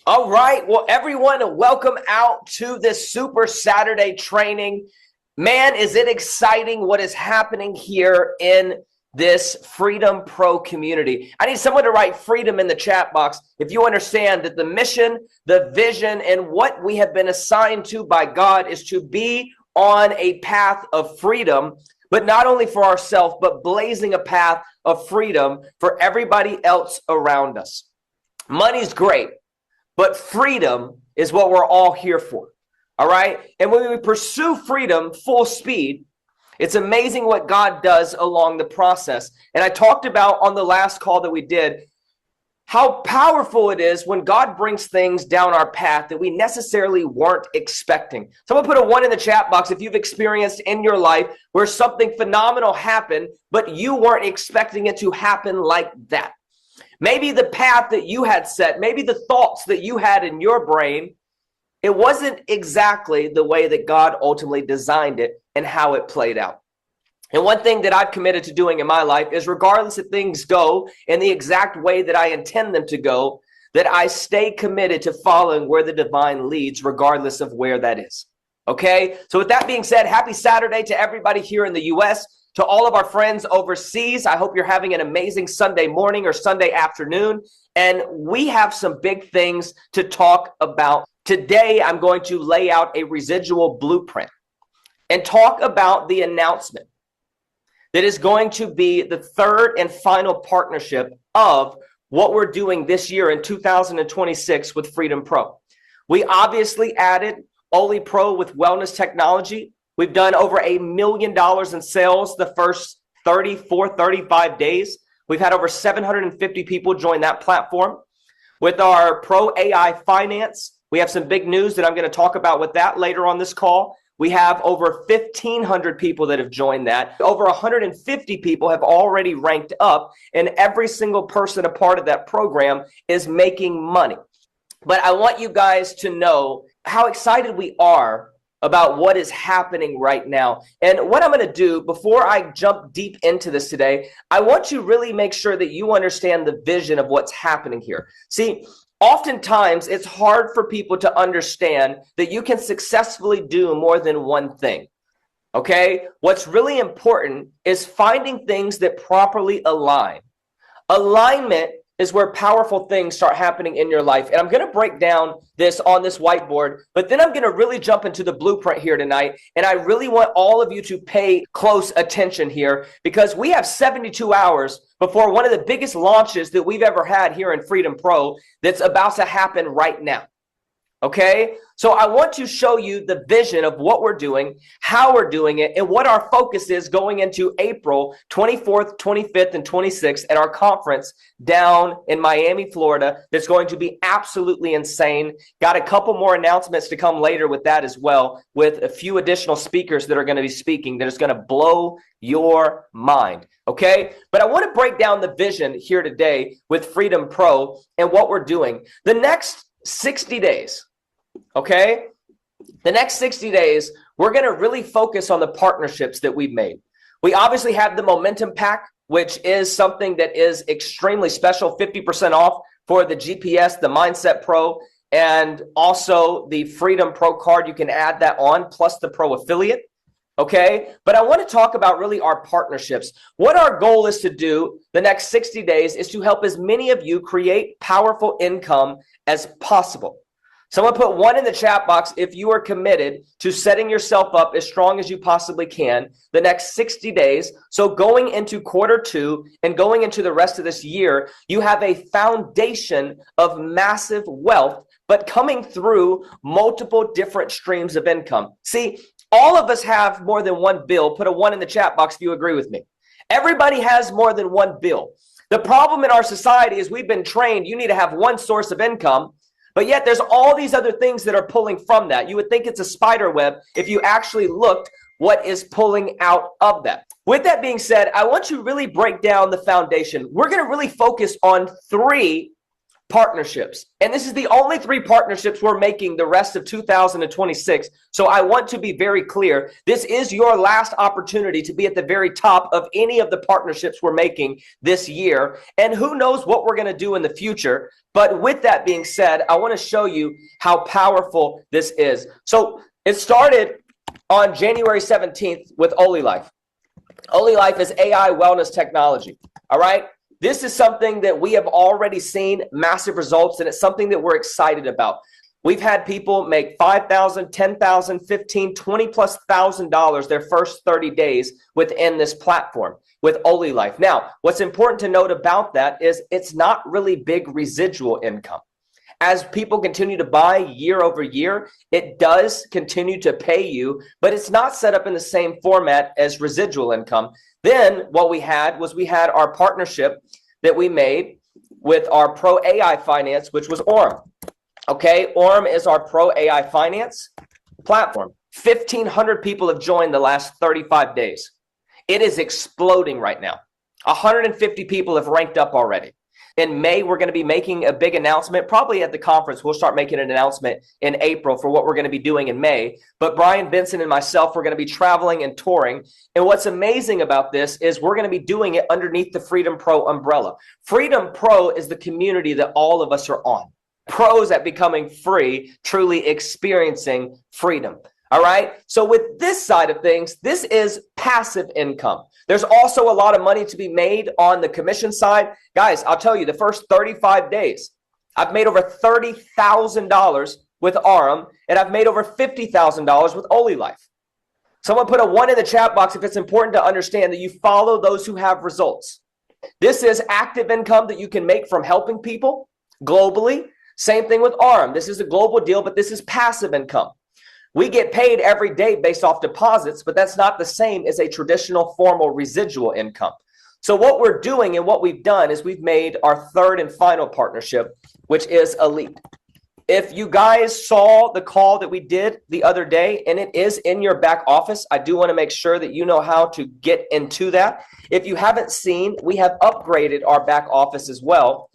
All right. Well, everyone, welcome out to this Super Saturday training. Man, is it exciting what is happening here in this Freedom Pro community. I need someone to write freedom in the chat box if you understand that the mission, the vision, and what we have been assigned to by God is to be on a path of freedom, but not only for ourselves, but blazing a path of freedom for everybody else around us. Money's great. But freedom is what we're all here for, all right? And when we pursue freedom full speed, it's amazing what God does along the process. And I talked about on the last call that we did how powerful it is when God brings things down our path that we necessarily weren't expecting. Someone put a 1 in the chat box if you've experienced in your life where something phenomenal happened, but you weren't expecting it to happen like that. Maybe the path that you had set, maybe the thoughts that you had in your brain, it wasn't exactly the way that God ultimately designed it and how it played out. And one thing that I've committed to doing in my life is regardless if things go in the exact way that I intend them to go, that I stay committed to following where the divine leads, regardless of where that is. Okay? So with that being said, happy Saturday to everybody here in the U.S., to all of our friends overseas. I hope you're having an amazing Sunday morning or Sunday afternoon. And we have some big things to talk about. Today, I'm going to lay out a residual blueprint and talk about the announcement that is going to be the third and final partnership of what we're doing this year in 2026 with Freedom Pro. We obviously added ELYT Pro with wellness technology. We've done over $1 million in sales the first 35 days. We've had over 750 people join that platform. With our Pro AI Finance, we have some big news that I'm going to talk about with that later on this call. We have over 1,500 people that have joined that. Over 150 people have already ranked up, and every single person a part of that program is making money. But I want you guys to know how excited we are about what is happening right now. And what I'm going to do before I jump deep into this today, I want to really make sure that you understand the vision of what's happening here. See, oftentimes it's hard for people to understand that you can successfully do more than one thing. Okay? What's really important is finding things that properly align. Alignment is where powerful things start happening in your life. And I'm going to break down this on this whiteboard, but then I'm going to really jump into the blueprint here tonight. And I really want all of you to pay close attention here because we have 72 hours before one of the biggest launches that we've ever had here in Freedom Pro that's about to happen right now. Okay, so I want to show you the vision of what we're doing, how we're doing it, and what our focus is going into April 24th, 25th, and 26th at our conference down in Miami, Florida. That's going to be absolutely insane. Got a couple more announcements to come later with that as well, with a few additional speakers that are going to be speaking that is going to blow your mind. Okay, but I want to break down the vision here today with Freedom Pro and what we're doing. The next 60 days, okay? The next 60 days, we're going to really focus on the partnerships that we've made. We obviously have the Momentum Pack, which is something that is extremely special, 50% off for the GPS, the Mindset Pro, and also the Freedom Pro card. You can add that on, plus the Pro affiliate. Okay, but I want to talk about really our partnerships. What our goal is to do the next 60 days is to help as many of you create powerful income as possible. Someone put 1 in the chat box if you are committed to setting yourself up as strong as you possibly can the next 60 days. So going into Q2 and going into the rest of this year, you have a foundation of massive wealth, but coming through multiple different streams of income. See, all of us have more than one bill. Put a 1 in the chat box if you agree with me. Everybody has more than one bill. The problem in our society is we've been trained, you need to have one source of income, but yet there's all these other things that are pulling from that. You would think it's a spider web if you actually looked what is pulling out of that. With that being said, I want to really break down the foundation. We're going to really focus on 3 partnerships. And this is the only 3 partnerships we're making the rest of 2026. So I want to be very clear. This is your last opportunity to be at the very top of any of the partnerships we're making this year. And who knows what we're going to do in the future. But with that being said, I want to show you how powerful this is. So it started on January 17th with ELYT. ELYT is AI wellness technology. All right. This is something that we have already seen massive results, and it's something that we're excited about. We've had people make $5,000, $10,000, $15,000, $20,000+ their first 30 days within this platform with ELYT. Now, what's important to note about that is it's not really big residual income. As people continue to buy year over year, it does continue to pay you, but it's not set up in the same format as residual income. Then what we had our partnership that we made with our Pro AI Finance, which was Orem. Okay, Orem is our Pro AI Finance platform. 1,500 people have joined the last 35 days. It is exploding right now. 150 people have ranked up already. In May, we're going to be making a big announcement, probably at the conference. We'll start making an announcement in April for what we're going to be doing in May. But Brian Benson and myself, we're going to be traveling and touring. And what's amazing about this is we're going to be doing it underneath the Freedom Pro umbrella. Freedom Pro is the community that all of us are on. Pros at becoming free, truly experiencing freedom. All right. So with this side of things, this is passive income. There's also a lot of money to be made on the commission side. Guys, I'll tell you, the first 35 days, I've made over $30,000 with Orem, and I've made over $50,000 with ELYT. Someone put a 1 in the chat box if it's important to understand that you follow those who have results. This is active income that you can make from helping people globally. Same thing with Orem. This is a global deal, but this is passive income. We get paid every day based off deposits, but that's not the same as a traditional formal residual income. So what we're doing and what we've done is we've made our 3rd and final partnership, which is ELYT. If you guys saw the call that we did the other day, and it is in your back office, I do want to make sure that you know how to get into that. If you haven't seen, we have upgraded our back office as well.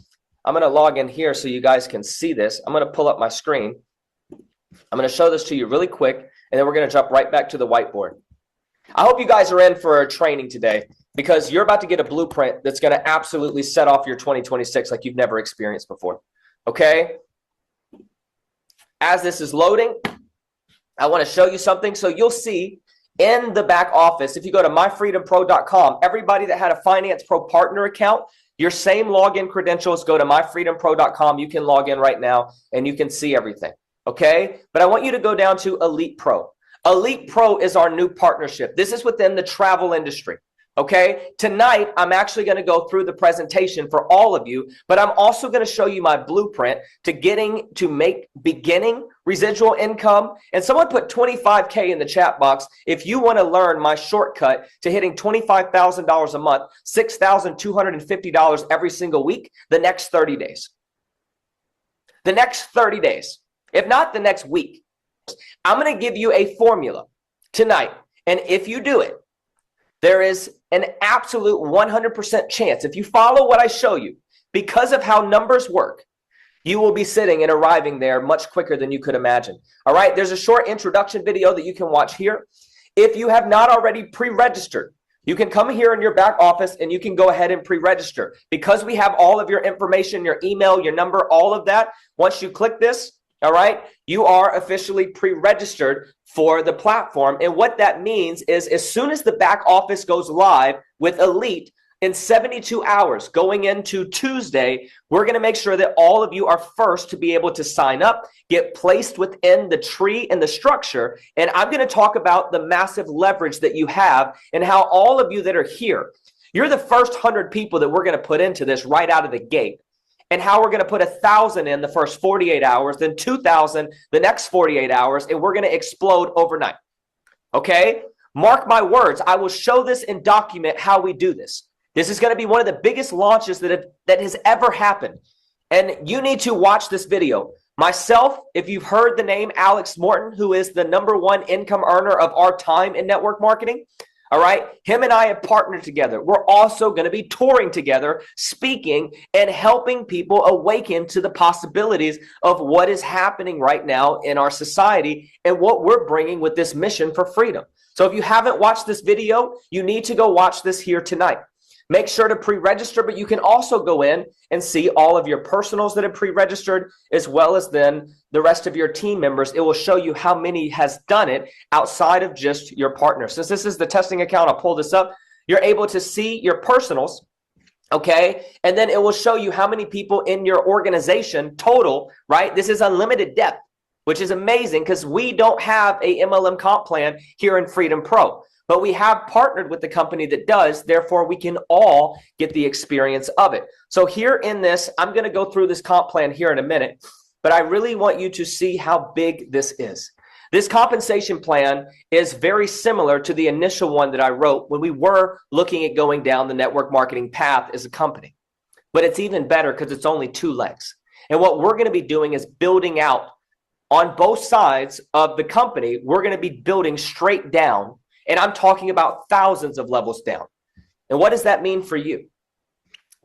I'm going to log in here so you guys can see this. I'm going to pull up my screen. I'm going to show this to you really quick, and then we're going to jump right back to the whiteboard. I hope you guys are in for a training today because you're about to get a blueprint that's going to absolutely set off your 2026 like you've never experienced before. Okay? As this is loading, I want to show you something. So you'll see in the back office, if you go to myfreedompro.com, everybody that had a Finance Pro partner account, your same login credentials, go to myfreedompro.com. You can log in right now and you can see everything. Okay, but I want you to go down to ELYT Pro. ELYT Pro is our new partnership. This is within the travel industry. Okay, tonight I'm actually going to go through the presentation for all of you, but I'm also going to show you my blueprint to make beginning residual income. And someone put 25K in the chat box if you want to learn my shortcut to hitting $25,000 a month, $6,250 every single week, the next 30 days. The next 30 days. If not the next week, I'm going to give you a formula tonight. And if you do it, there is an absolute 100% chance, if you follow what I show you, because of how numbers work, you will be sitting and arriving there much quicker than you could imagine. All right, there's a short introduction video that you can watch here. If you have not already pre-registered, you can come here in your back office and you can go ahead and pre-register. Because we have all of your information, your email, your number, all of that, once you click this, all right, you are officially pre-registered for the platform. And what that means is as soon as the back office goes live with ELYT in 72 hours going into Tuesday, we're going to make sure that all of you are first to be able to sign up, get placed within the tree and the structure. And I'm going to talk about the massive leverage that you have and how all of you that are here, you're the first 100 people that we're going to put into this right out of the gate. And how we're going to put 1,000 in the first 48 hours, then 2,000 the next 48 hours, and we're going to explode overnight. Okay? Mark my words. I will show this and document how we do this. This is going to be one of the biggest launches that has ever happened. And you need to watch this video. Myself, if you've heard the name Alex Morton, who is the #1 income earner of our time in network marketing, All right. Him and I have partnered together. We're also going to be touring together, speaking and helping people awaken to the possibilities of what is happening right now in our society and what we're bringing with this mission for freedom. So if you haven't watched this video, you need to go watch this here tonight. Make sure to pre-register, but you can also go in and see all of your personals that have pre-registered, as well as then the rest of your team members. It will show you how many has done it outside of just your partner. Since this is the testing account, I'll pull this up. You're able to see your personals, okay? And then it will show you how many people in your organization total, right? This is unlimited depth, which is amazing because we don't have a MLM comp plan here in Freedom Pro. But we have partnered with the company that does, therefore we can all get the experience of it. So here in this, I'm going to go through this comp plan here in a minute, but I really want you to see how big this is. This compensation plan is very similar to the initial one that I wrote when we were looking at going down the network marketing path as a company. But it's even better because it's only 2 legs. And what we're going to be doing is building out on both sides of the company. We're going to be building straight down. And I'm talking about thousands of levels down. And what does that mean for you?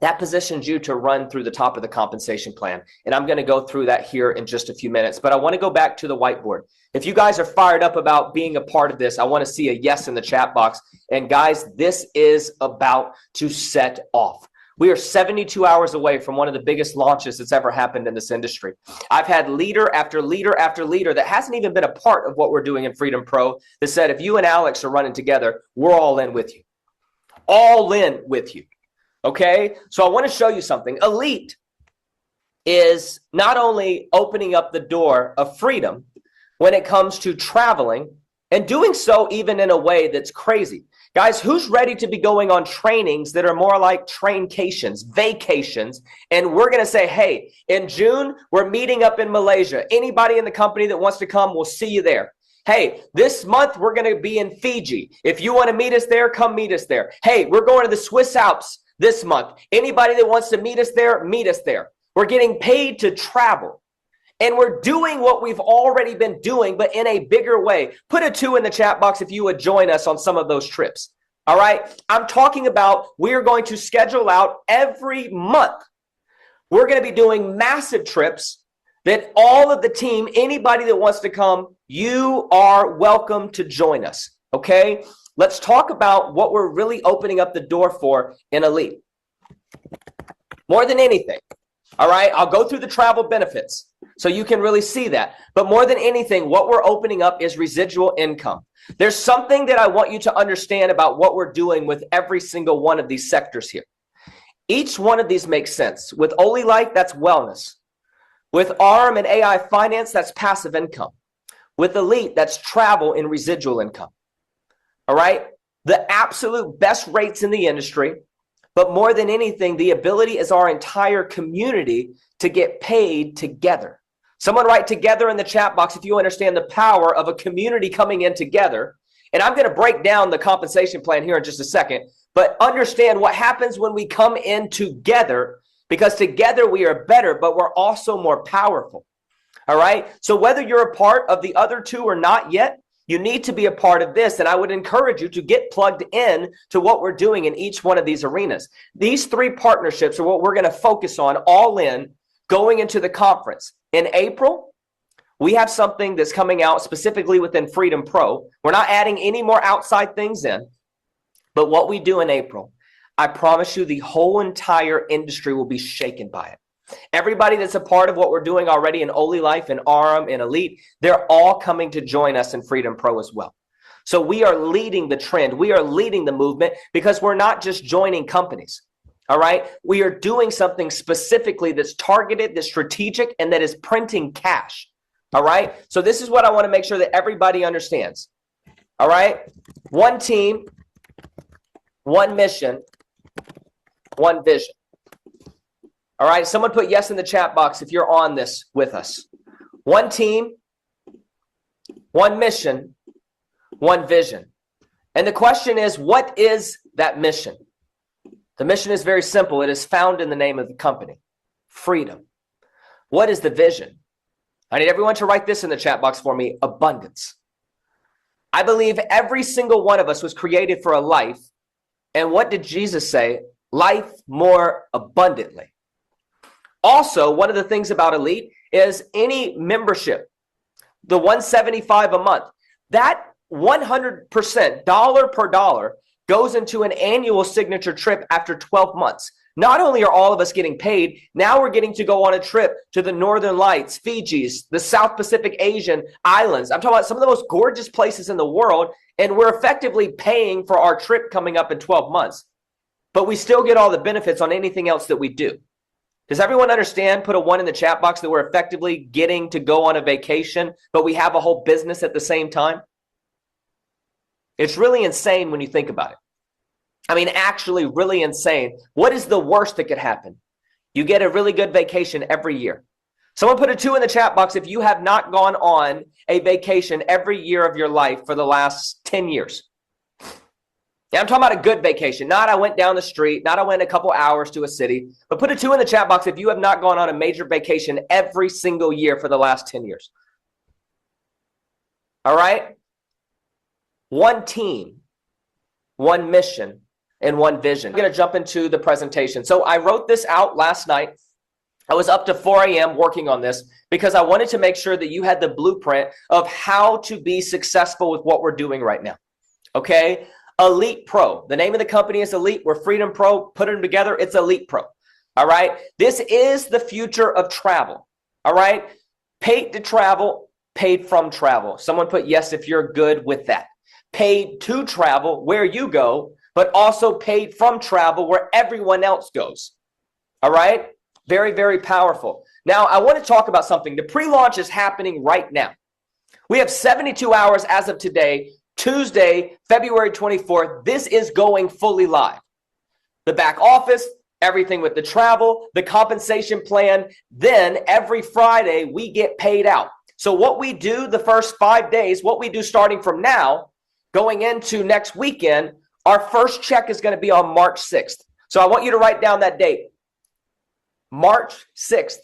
That positions you to run through the top of the compensation plan. And I'm going to go through that here in just a few minutes. But I want to go back to the whiteboard. If you guys are fired up about being a part of this, I want to see a yes in the chat box. And guys, this is about to set off. We are 72 hours away from one of the biggest launches that's ever happened in this industry. I've had leader after leader after leader that hasn't even been a part of what we're doing in Freedom Pro that said, if you and Alex are running together, we're all in with you. All in with you. Okay? So I want to show you something. ELYT is not only opening up the door of freedom when it comes to traveling and doing so even in a way that's crazy. Guys, who's ready to be going on trainings that are more like traincations, vacations? And we're going to say, hey, in June, we're meeting up in Malaysia. Anybody in the company that wants to come, we'll see you there. Hey, this month, we're going to be in Fiji. If you want to meet us there, come meet us there. Hey, we're going to the Swiss Alps this month. Anybody that wants to meet us there, meet us there. We're getting paid to travel. And we're doing what we've already been doing, but in a bigger way. Put a 2 in the chat box if you would join us on some of those trips. All right. I'm talking about we're going to schedule out every month. We're going to be doing massive trips that all of the team, anybody that wants to come, you are welcome to join us. Okay. Let's talk about what we're really opening up the door for in ELYT. More than anything. All right. I'll go through the travel benefits so you can really see that. But more than anything, what we're opening up is residual income. There's something that I want you to understand about what we're doing with every single one of these sectors here. Each one of these makes sense. With ELYT, that's wellness. With ARM and AI finance, that's passive income. With ELYT, that's travel and residual income. All right. The absolute best rates in the industry. But more than anything, the ability is our entire community to get paid together. Someone write together in the chat box if you understand the power of a community coming in together. And I'm going to break down the compensation plan here in just a second. But understand what happens when we come in together, because together we are better, but we're also more powerful. All right. So whether you're a part of the other 2 or not yet, you need to be a part of this, and I would encourage you to get plugged in to what we're doing in each one of these arenas. These 3 partnerships are what we're going to focus on all in going into the conference. In April, we have something that's coming out specifically within Freedom Pro. We're not adding any more outside things in, but what we do in April, I promise you the whole entire industry will be shaken by it. Everybody that's a part of what we're doing already in ELYT and ARM and ELYT, they're all coming to join us in Freedom Pro as well. So we are leading the trend. We are leading the movement because we're not just joining companies. All right. We are doing something specifically that's targeted, that's strategic, and that is printing cash. All right. So this is what I want to make sure that everybody understands. All right. One team, one mission, one vision. All right. Someone put yes in the chat box if you're on this with us. One team, one mission, one vision. And the question is, what is that mission? The mission is very simple. It is found in the name of the company, freedom. What is the vision? I need everyone to write this in the chat box for me, abundance. I believe every single one of us was created for a life. And what did Jesus say? Life more abundantly. Also, one of the things about ELYT is any membership, the $175 a month, that 100% dollar per dollar goes into an annual signature trip after 12 months. Not only are all of us getting paid, now we're getting to go on a trip to the Northern Lights, Fijis, the South Pacific Asian islands. I'm talking about some of the most gorgeous places in the world, and we're effectively paying for our trip coming up in 12 months. But we still get all the benefits on anything else that we do. Does everyone understand? Put a 1 in the chat box that we're effectively getting to go on a vacation, but we have a whole business at the same time. It's really insane when you think about it. I mean, actually really insane. What is the worst that could happen? You get a really good vacation every year. Someone put a 2 in the chat box if you have not gone on a vacation every year of your life for the last 10 years. Yeah, I'm talking about a good vacation. Not I went down the street, not I went a couple hours to a city, but put a 2 in the chat box if you have not gone on a major vacation every single year for the last 10 years. All right? One team, one mission, and one vision. I'm going to jump into the presentation. So I wrote this out last night. I was up to 4 a.m. working on this because I wanted to make sure that you had the blueprint of how to be successful with what we're doing right now. Okay? ELYT Pro. The name of the company is ELYT. We're Freedom Pro. Put them together. It's ELYT Pro. All right? This is the future of travel. All right? Paid to travel, paid from travel. Someone put yes if you're good with that. Paid to travel where you go, but also paid from travel where everyone else goes. All right? Very, very powerful. Now, I want to talk about something. The pre-launch is happening right now. We have 72 hours as of today, Tuesday, February 24th. This is going fully live. The back office, everything with the travel, the compensation plan. Then every Friday, we get paid out. So what we do the first 5 days, what we do starting from now, going into next weekend, our first check is going to be on March 6th. So I want you to write down that date. March 6th.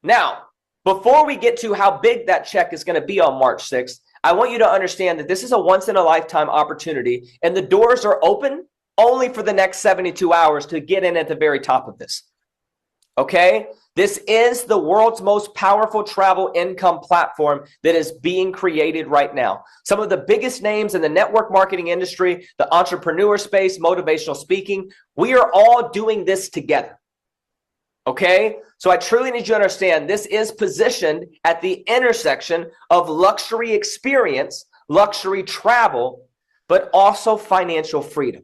Now, before we get to how big that check is going to be on March 6th, I want you to understand that this is a once-in-a-lifetime opportunity, and the doors are open only for the next 72 hours to get in at the very top of this. Okay? This is the world's most powerful travel income platform that is being created right now. Some of the biggest names in the network marketing industry, the entrepreneur space, motivational speaking, we are all doing this together. Okay? So I truly need you to understand this is positioned at the intersection of luxury experience, luxury travel, but also financial freedom.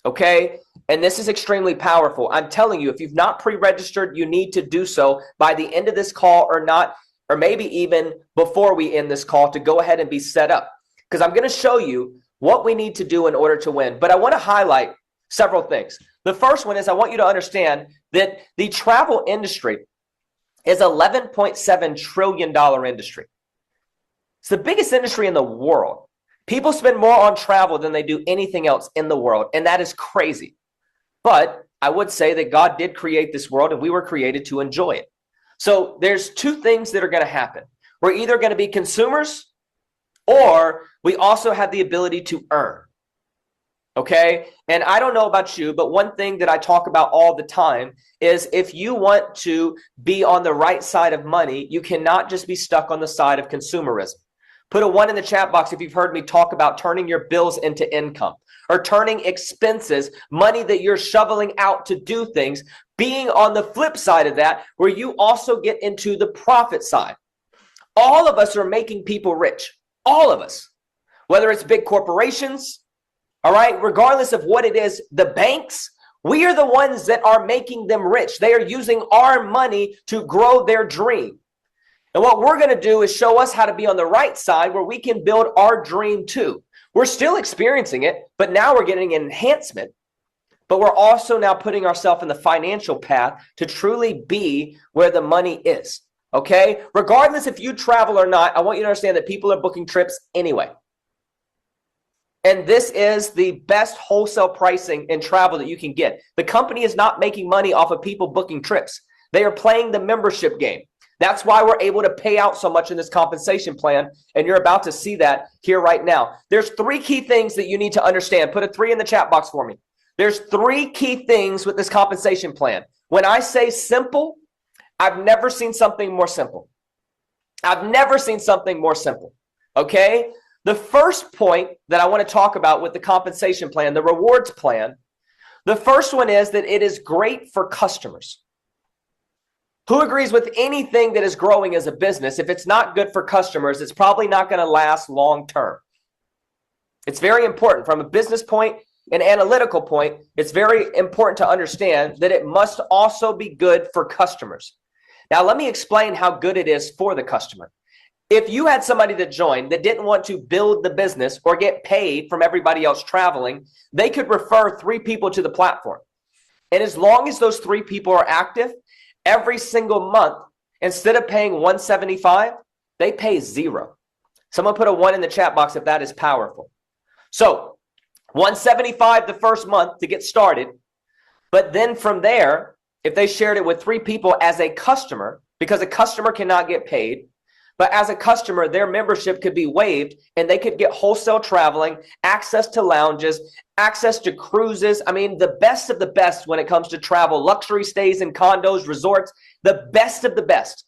Okay? And this is extremely powerful. I'm telling you, if you've not pre-registered, you need to do so by the end of this call or not, or maybe even before we end this call to go ahead and be set up. Because I'm going to show you what we need to do in order to win. But I want to highlight several things. The first one is I want you to understand that the travel industry is $11.7 trillion industry. It's the biggest industry in the world. People spend more on travel than they do anything else in the world, and that is crazy. But I would say that God did create this world, and we were created to enjoy it. So there's two things that are going to happen. We're either going to be consumers, or we also have the ability to earn. Okay? And I don't know about you, but one thing that I talk about all the time is if you want to be on the right side of money, you cannot just be stuck on the side of consumerism. Put a 1 in the chat box if you've heard me talk about turning your bills into income, or turning expenses, money that you're shoveling out to do things, being on the flip side of that, where you also get into the profit side. All of us are making people rich. All of us. Whether it's big corporations, all right, regardless of what it is, the banks, we are the ones that are making them rich. They are using our money to grow their dream. And what we're going to do is show us how to be on the right side where we can build our dream too. We're still experiencing it, but now we're getting an enhancement. But we're also now putting ourselves in the financial path to truly be where the money is. Okay? Regardless if you travel or not, I want you to understand that people are booking trips anyway. And this is the best wholesale pricing in travel that you can get. The company is not making money off of people booking trips. They are playing the membership game. That's why we're able to pay out so much in this compensation plan, and you're about to see that here right now. There's 3 key things that you need to understand. Put a 3 in the chat box for me. There's 3 key things with this compensation plan. When I say simple, I've never seen something more simple. I've never seen something more simple, okay? The first point that I want to talk about with the compensation plan, the rewards plan, the first one is that it is great for customers. Who agrees with anything that is growing as a business? If it's not good for customers, it's probably not going to last long term. It's very important from a business point, an analytical point. It's very important to understand that it must also be good for customers. Now, let me explain how good it is for the customer. If you had somebody that joined that didn't want to build the business or get paid from everybody else traveling, they could refer 3 people to the platform. And as long as those 3 people are active, every single month, instead of paying $175, they pay 0. Someone put a 1 in the chat box if that is powerful. So $175 the first month to get started. But then from there, if they shared it with 3 people as a customer, because a customer cannot get paid, but as a customer, their membership could be waived and they could get wholesale traveling, access to lounges, access to cruises. I mean, the best of the best when it comes to travel, luxury stays in condos, resorts, the best of the best.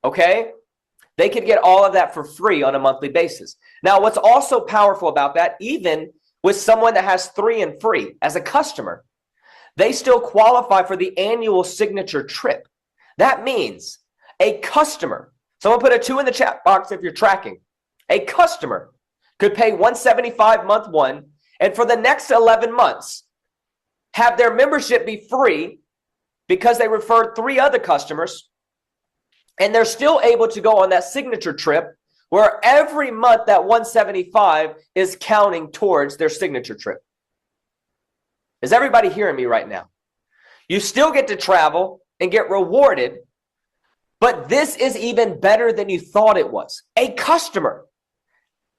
Okay? They could get all of that for free on a monthly basis. Now, what's also powerful about that, even with someone that has 3 and free as a customer, they still qualify for the annual signature trip. That means a customer, someone put a 2 in the chat box if you're tracking, a customer could pay $175 month 1, and for the next 11 months, have their membership be free because they referred 3 other customers, and they're still able to go on that signature trip where every month that $175 is counting towards their signature trip. Is everybody hearing me right now? You still get to travel and get rewarded, but this is even better than you thought it was. A customer,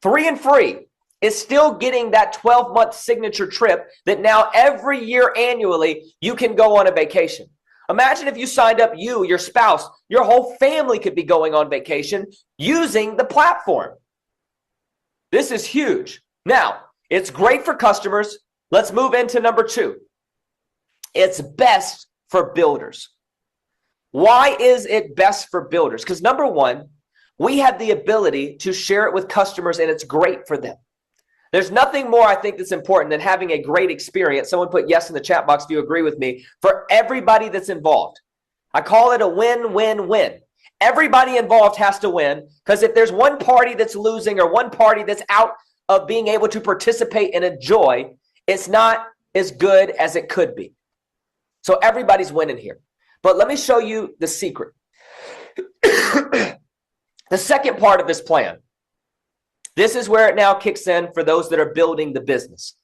3 and free, is still getting that 12-month signature trip that now every year annually you can go on a vacation. Imagine if you signed up, you, your spouse, your whole family could be going on vacation using the platform. This is huge. Now, it's great for customers. Let's move into number 2. It's best for builders. Why is it best for builders? Because number 1, we have the ability to share it with customers and it's great for them. There's nothing more I think that's important than having a great experience. Someone put yes in the chat box if you agree with me, for everybody that's involved. I call it a win-win-win. Everybody involved has to win, because if there's one party that's losing or one party that's out of being able to participate and enjoy, it's not as good as it could be. So everybody's winning here. But let me show you the secret. The second part of this plan. This is where it now kicks in for those that are building the business.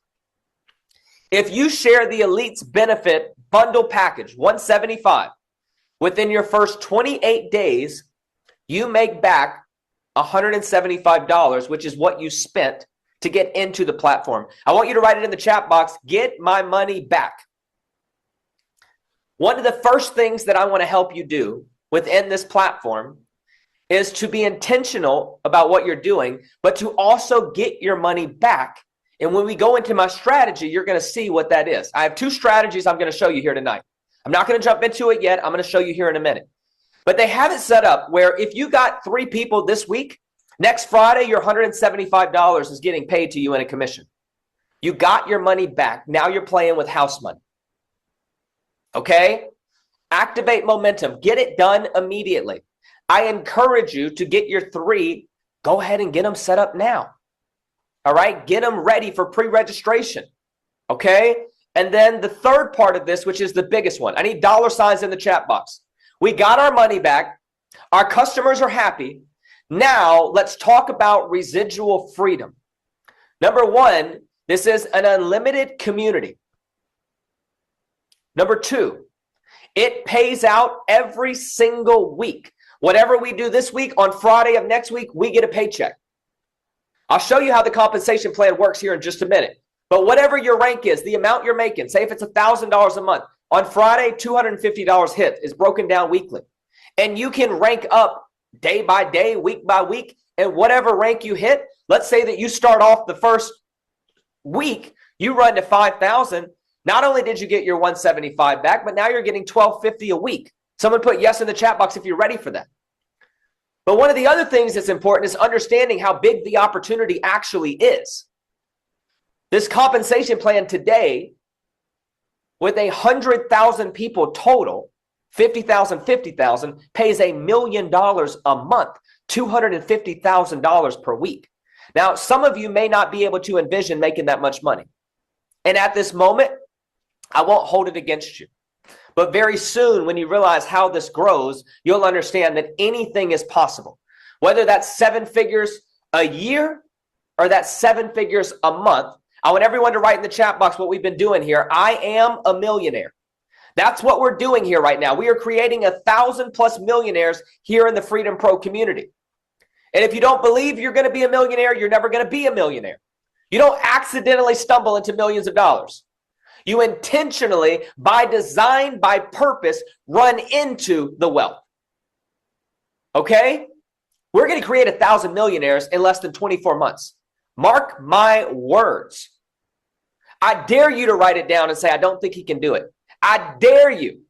If you share the ELYT's benefit bundle package, $175, within your first 28 days, you make back $175, which is what you spent to get into the platform. I want you to write it in the chat box, get my money back. One of the first things that I want to help you do within this platform is to be intentional about what you're doing, but to also get your money back. And when we go into my strategy, you're going to see what that is. I have 2 strategies I'm going to show you here tonight. I'm not going to jump into it yet. I'm going to show you here in a minute. But they have it set up where if you got 3 people this week, next Friday, your $175 is getting paid to you in a commission. You got your money back. Now you're playing with house money. Okay? Activate momentum. Get it done immediately. I encourage you to get your 3. Go ahead and get them set up now. All right? Get them ready for pre-registration. Okay? And then the third part of this, which is the biggest one. I need $signs in the chat box. We got our money back. Our customers are happy. Now let's talk about residual freedom. Number 1, this is an unlimited community. Number 2, it pays out every single week. Whatever we do this week, on Friday of next week, we get a paycheck. I'll show you how the compensation plan works here in just a minute. But whatever your rank is, the amount you're making, say if it's $1,000 a month, on Friday, $250 hit is broken down weekly. And you can rank up day by day, week by week, and whatever rank you hit. Let's say that you start off the first week, you run to 5,000. Not only did you get your 175 back, but now you're getting 1,250 a week. Someone put yes in the chat box if you're ready for that. But one of the other things that's important is understanding how big the opportunity actually is. This compensation plan today, with 100,000 people total, 50,000, 50,000, pays $1 million a month, $250,000 per week. Now, some of you may not be able to envision making that much money. And at this moment, I won't hold it against you. But very soon, when you realize how this grows, you'll understand that anything is possible. Whether that's 7 figures a year or that's 7 figures a month, I want everyone to write in the chat box what we've been doing here. I am a millionaire. That's what we're doing here right now. We are creating 1,000+ millionaires here in the Freedom Pro community. And if you don't believe you're going to be a millionaire, you're never going to be a millionaire. You don't accidentally stumble into millions of dollars. You intentionally, by design, by purpose, run into the wealth. Okay? We're going to create 1,000 millionaires in less than 24 months. Mark my words. I dare you to write it down and say, I don't think he can do it. I dare you.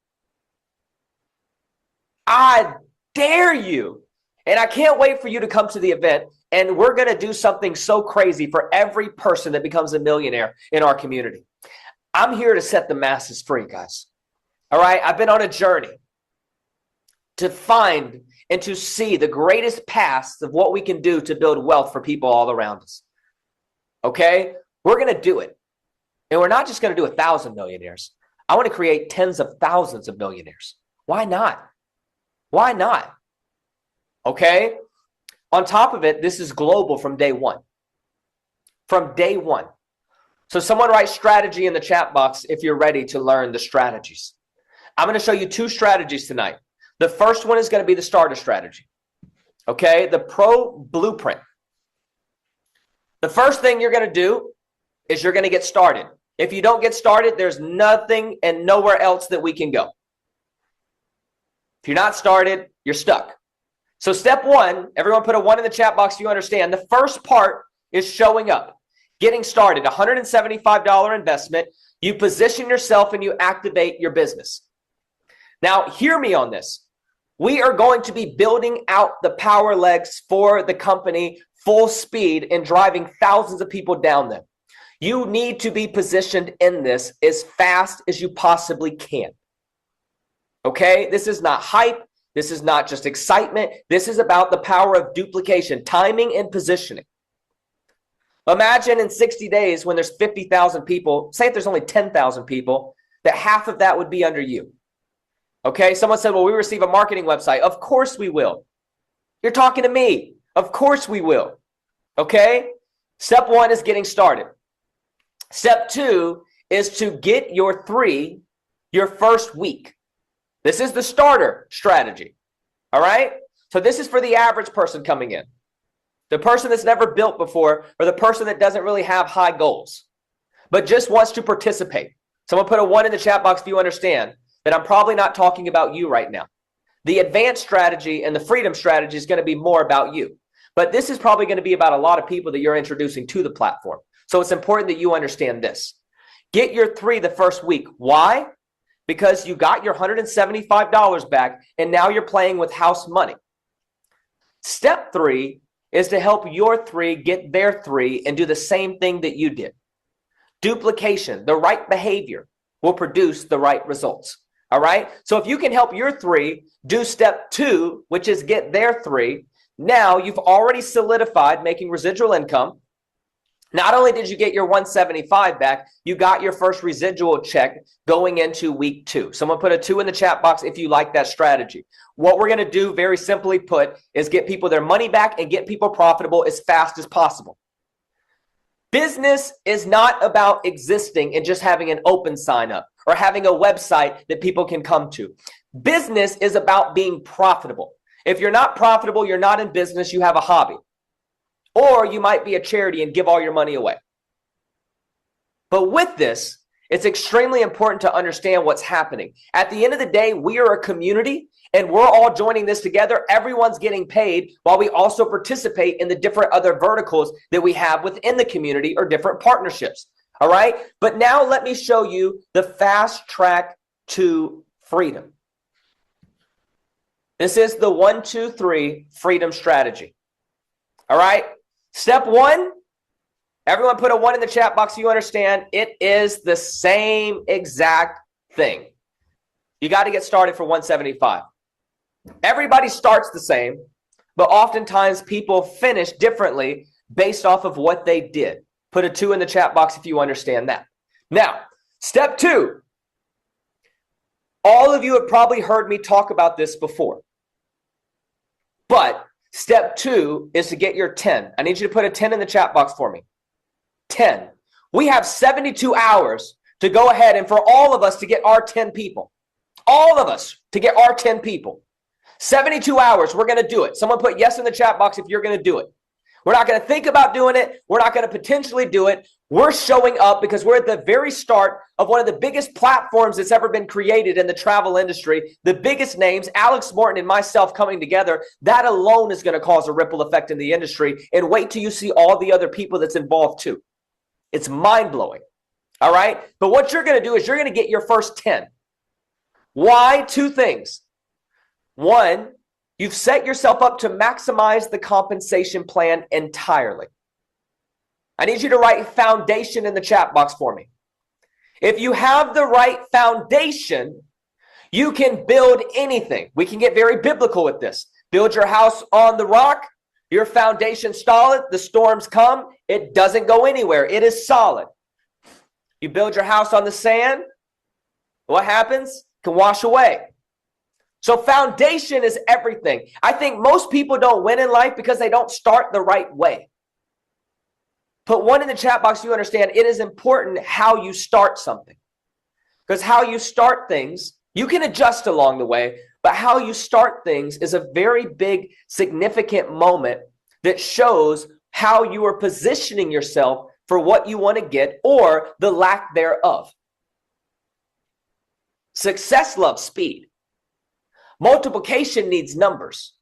I dare you. And I can't wait for you to come to the event. And we're going to do something so crazy for every person that becomes a millionaire in our community. I'm here to set the masses free, guys. All right? I've been on a journey to find and to see the greatest paths of what we can do to build wealth for people all around us. Okay? We're going to do it. And we're not just going to do 1,000 millionaires. I want to create tens of thousands of millionaires. Why not? Why not? Okay? On top of it, this is global from day one. From day one. So someone write strategy in the chat box if you're ready to learn the strategies. I'm going to show you 2 strategies tonight. The first one is going to be the starter strategy. Okay? The pro blueprint. The first thing you're going to do is you're going to get started. If you don't get started, there's nothing and nowhere else that we can go. If you're not started, you're stuck. So step 1, everyone put a 1 in the chat box so you understand. The first part is showing up, getting started, $175 investment. You position yourself and you activate your business. Now, hear me on this. We are going to be building out the power legs for the company full speed and driving thousands of people down them. You need to be positioned in this as fast as you possibly can. Okay? This is not hype. This is not just excitement. This is about the power of duplication, timing, and positioning. Imagine in 60 days when there's 50,000 people, say if there's only 10,000 people, that half of that would be under you. Okay? Someone said, well, we receive a marketing website. Of course we will. You're talking to me. Of course we will. Okay? Step 1 is getting started. Step 2 is to get your first week. This is the starter strategy. All right? So this is for the average person coming in. The person that's never built before, or the person that doesn't really have high goals, but just wants to participate. Someone put a 1 in the chat box if you understand that I'm probably not talking about you right now. The advanced strategy and the freedom strategy is going to be more about you. But this is probably going to be about a lot of people that you're introducing to the platform. So it's important that you understand this. Get your 3 the first week. Why? Because you got your $175 back and now you're playing with house money. Step 3 is to help your 3 get their 3 and do the same thing that you did. Duplication, the right behavior will produce the right results. All right? So if you can help your 3 do step 2, which is get their 3, now you've already solidified making residual income. Not only did you get your 175 back, you got your first residual check going into week 2. Someone put a 2 in the chat box if you like that strategy. What we're going to do, very simply put, is get people their money back and get people profitable as fast as possible. Business is not about existing and just having an open sign up or having a website that people can come to. Business is about being profitable. If you're not profitable, you're not in business, you have a hobby. Or you might be a charity and give all your money away. But with this, It's extremely important to understand what's happening. At the end of the day, we are a community and we're all joining this together. Everyone's getting paid while we also participate in the different other verticals that we have within the community or different partnerships. All right. But now let me show you the fast track to freedom. This is the 1, 2, 3 freedom strategy. All right. Step 1. Everyone put a 1 in the chat box so you understand. It is the same exact thing. You got to get started for 175. Everybody starts the same, but oftentimes people finish differently based off of what they did. Put a 2 in the chat box if you understand that. Now, step 2. All of you have probably heard me talk about this before. But step 2 is to get your 10. I need you to put a 10 in the chat box for me. 10. We have 72 hours to go ahead and for all of us to get our 10 people. All of us to get our 10 people. 72 hours, we're going to do it. Someone put yes in the chat box if you're going to do it. We're not going to think about doing it. We're not going to potentially do it. We're showing up because we're at the very start of one of the biggest platforms that's ever been created in the travel industry. The biggest names, Alex Morton and myself coming together, that alone is going to cause a ripple effect in the industry. And wait till you see all the other people that's involved too. It's mind-blowing. All right. But what you're going to do is you're going to get your first 10. Why? 2 things. 1, you've set yourself up to maximize the compensation plan entirely. I need you to write foundation in the chat box for me. If you have the right foundation, you can build anything. We can get very biblical with this. Build your house on the rock. Your foundation solid. The storms come. It doesn't go anywhere. It is solid. You build your house on the sand. What happens? It can wash away. So foundation is everything. I think most people don't win in life because they don't start the right way. Put 1 in the chat box so you understand it is important how you start something. Because how you start things, you can adjust along the way, but how you start things is a very big, significant moment that shows how you are positioning yourself for what you want to get or the lack thereof. Success loves speed. Multiplication needs numbers.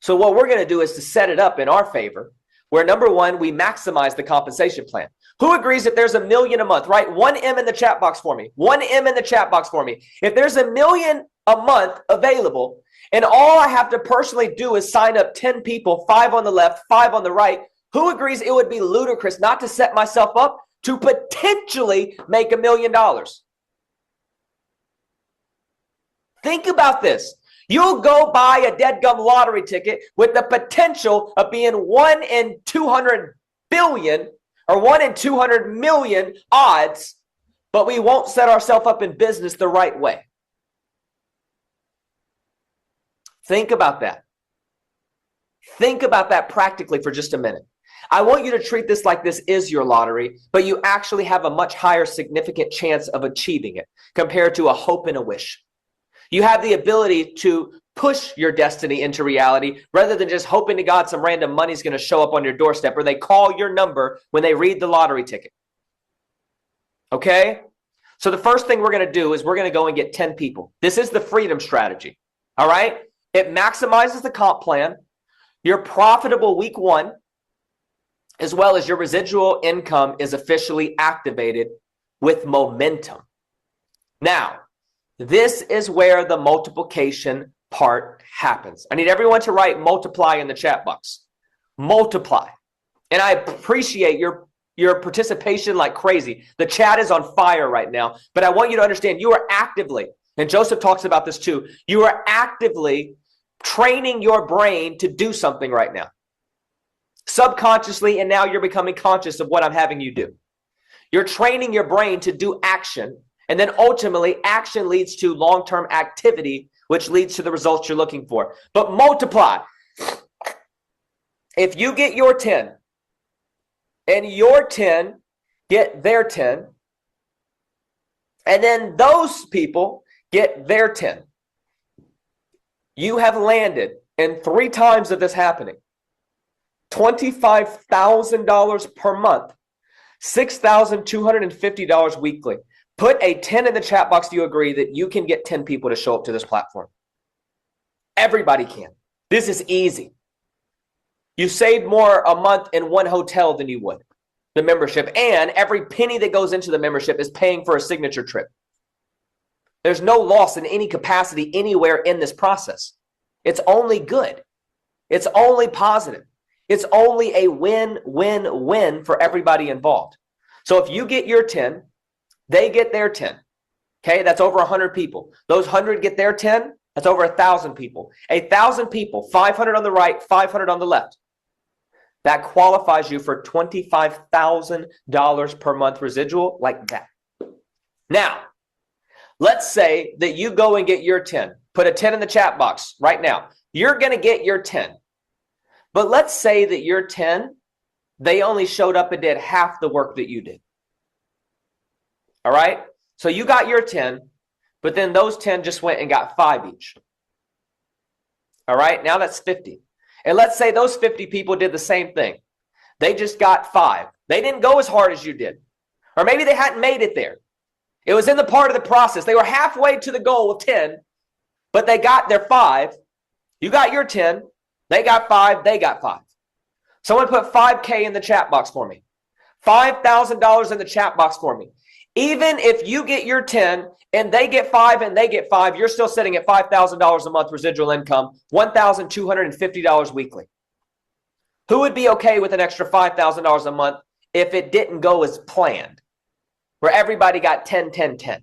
So what we're going to do is to set it up in our favor, where number 1, we maximize the compensation plan. Who agrees if there's $1 million a month? Write 1M in the chat box for me. 1M in the chat box for me. If there's $1 million a month available, and all I have to personally do is sign up 10 people, 5 on the left, 5 on the right, who agrees it would be ludicrous not to set myself up to potentially make $1 million? Think about this. You'll go buy a deadgum lottery ticket with the potential of being 1 in 200 billion or 1 in 200 million odds, but we won't set ourselves up in business the right way. Think about that. Think about that practically for just a minute. I want you to treat this like this is your lottery, but you actually have a much higher significant chance of achieving it compared to a hope and a wish. You have the ability to push your destiny into reality rather than just hoping to God some random money is going to show up on your doorstep or they call your number when they read the lottery ticket. Okay? So the first thing we're going to do is we're going to go and get 10 people. This is the freedom strategy. All right? It maximizes the comp plan, your profitable week 1, as well as your residual income is officially activated with momentum. Now, this is where the multiplication part happens. I need everyone to write multiply in the chat box. Multiply. And I appreciate your participation like crazy. The chat is on fire right now. But I want you to understand you are actively, and Joseph talks about this too, you are actively training your brain to do something right now. Subconsciously, and now you're becoming conscious of what I'm having you do. You're training your brain to do action. And then ultimately, action leads to long-term activity, which leads to the results you're looking for. But multiply. If you get your 10, and your 10 get their 10, and then those people get their 10, you have landed, in 3 times of this happening, $25,000 per month, $6,250 weekly. Put a 10 in the chat box. Do you agree that you can get 10 people to show up to this platform? Everybody can. This is easy. You save more a month in one hotel than you would the membership, and every penny that goes into the membership is paying for a signature trip. There's no loss in any capacity anywhere in this process. It's only good. It's only positive. It's only a win-win-win for everybody involved. So if you get your 10, they get their 10. Okay, that's over 100 people. Those 100 get their 10, that's over 1,000 people. 1,000 people, 500 on the right, 500 on the left. That qualifies you for $25,000 per month residual like that. Now, let's say that you go and get your 10. Put a 10 in the chat box right now. You're going to get your 10. But let's say that your 10, they only showed up and did half the work that you did. All right? So you got your 10, but then those 10 just went and got 5 each. All right? Now that's 50. And let's say those 50 people did the same thing. They just got 5. They didn't go as hard as you did. Or maybe they hadn't made it there. It was in the part of the process. They were halfway to the goal of 10, but they got their 5. You got your 10. They got 5. They got 5. Someone put 5K in the chat box for me. $5,000 in the chat box for me. Even if you get your 10 and they get 5 and they get 5, you're still sitting at $5,000 a month residual income, $1,250 weekly. Who would be okay with an extra $5,000 a month if it didn't go as planned, where everybody got 10, 10, 10?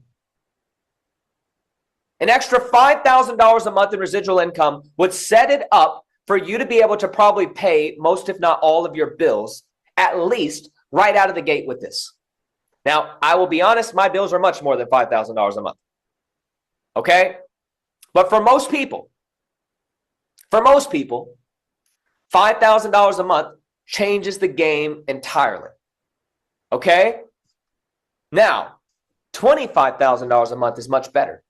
An extra $5,000 a month in residual income would set it up for you to be able to probably pay most, if not all, of your bills, at least right out of the gate with this. Now, I will be honest, my bills are much more than $5,000 a month. Okay? But for most people, $5,000 a month changes the game entirely. Okay? Now, $25,000 a month is much better.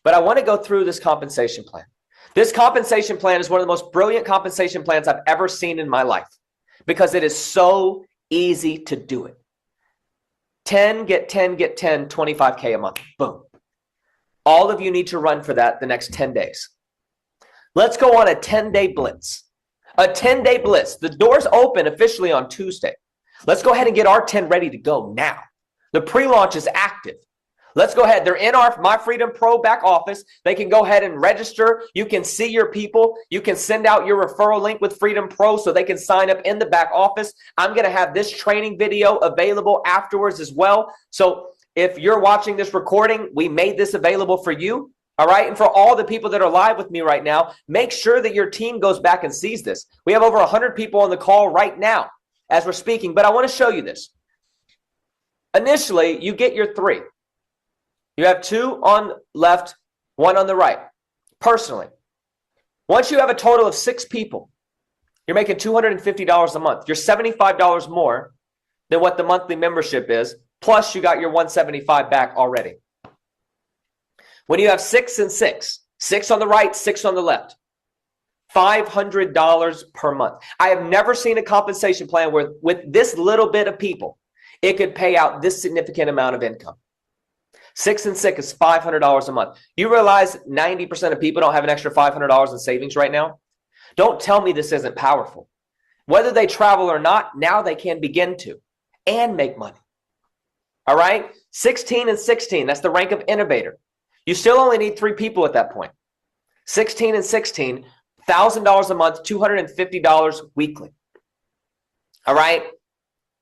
But I want to go through this compensation plan. This compensation plan is one of the most brilliant compensation plans I've ever seen in my life because it is so easy to do it. 10, get 10, get 10, 25K a month. Boom. All of you need to run for that the next 10 days. Let's go on a 10-day blitz. A 10-day blitz. The doors open officially on Tuesday. Let's go ahead and get our 10 ready to go now. The pre-launch is active. Let's go ahead. They're in our My Freedom Pro back office. They can go ahead and register. You can see your people. You can send out your referral link with Freedom Pro so they can sign up in the back office. I'm going to have this training video available afterwards as well. So if you're watching this recording, we made this available for you. All right. And for all the people that are live with me right now, make sure that your team goes back and sees this. We have over 100 people on the call right now as we're speaking, but I want to show you this. Initially, you get your 3. You have 2 on left, 1 on the right. Personally, once you have a total of 6 people, you're making $250 a month. You're $75 more than what the monthly membership is. Plus, you got your $175 back already. When you have 6 and 6, 6 on the right, 6 on the left, $500 per month. I have never seen a compensation plan where with this little bit of people, it could pay out this significant amount of income. 6 and 6 is $500 a month. You realize 90% of people don't have an extra $500 in savings right now? Don't tell me this isn't powerful. Whether they travel or not, now they can begin to and make money. All right? 16 and 16, that's the rank of innovator. You still only need 3 people at that point. 16 and 16, $1,000 a month, $250 weekly. All right?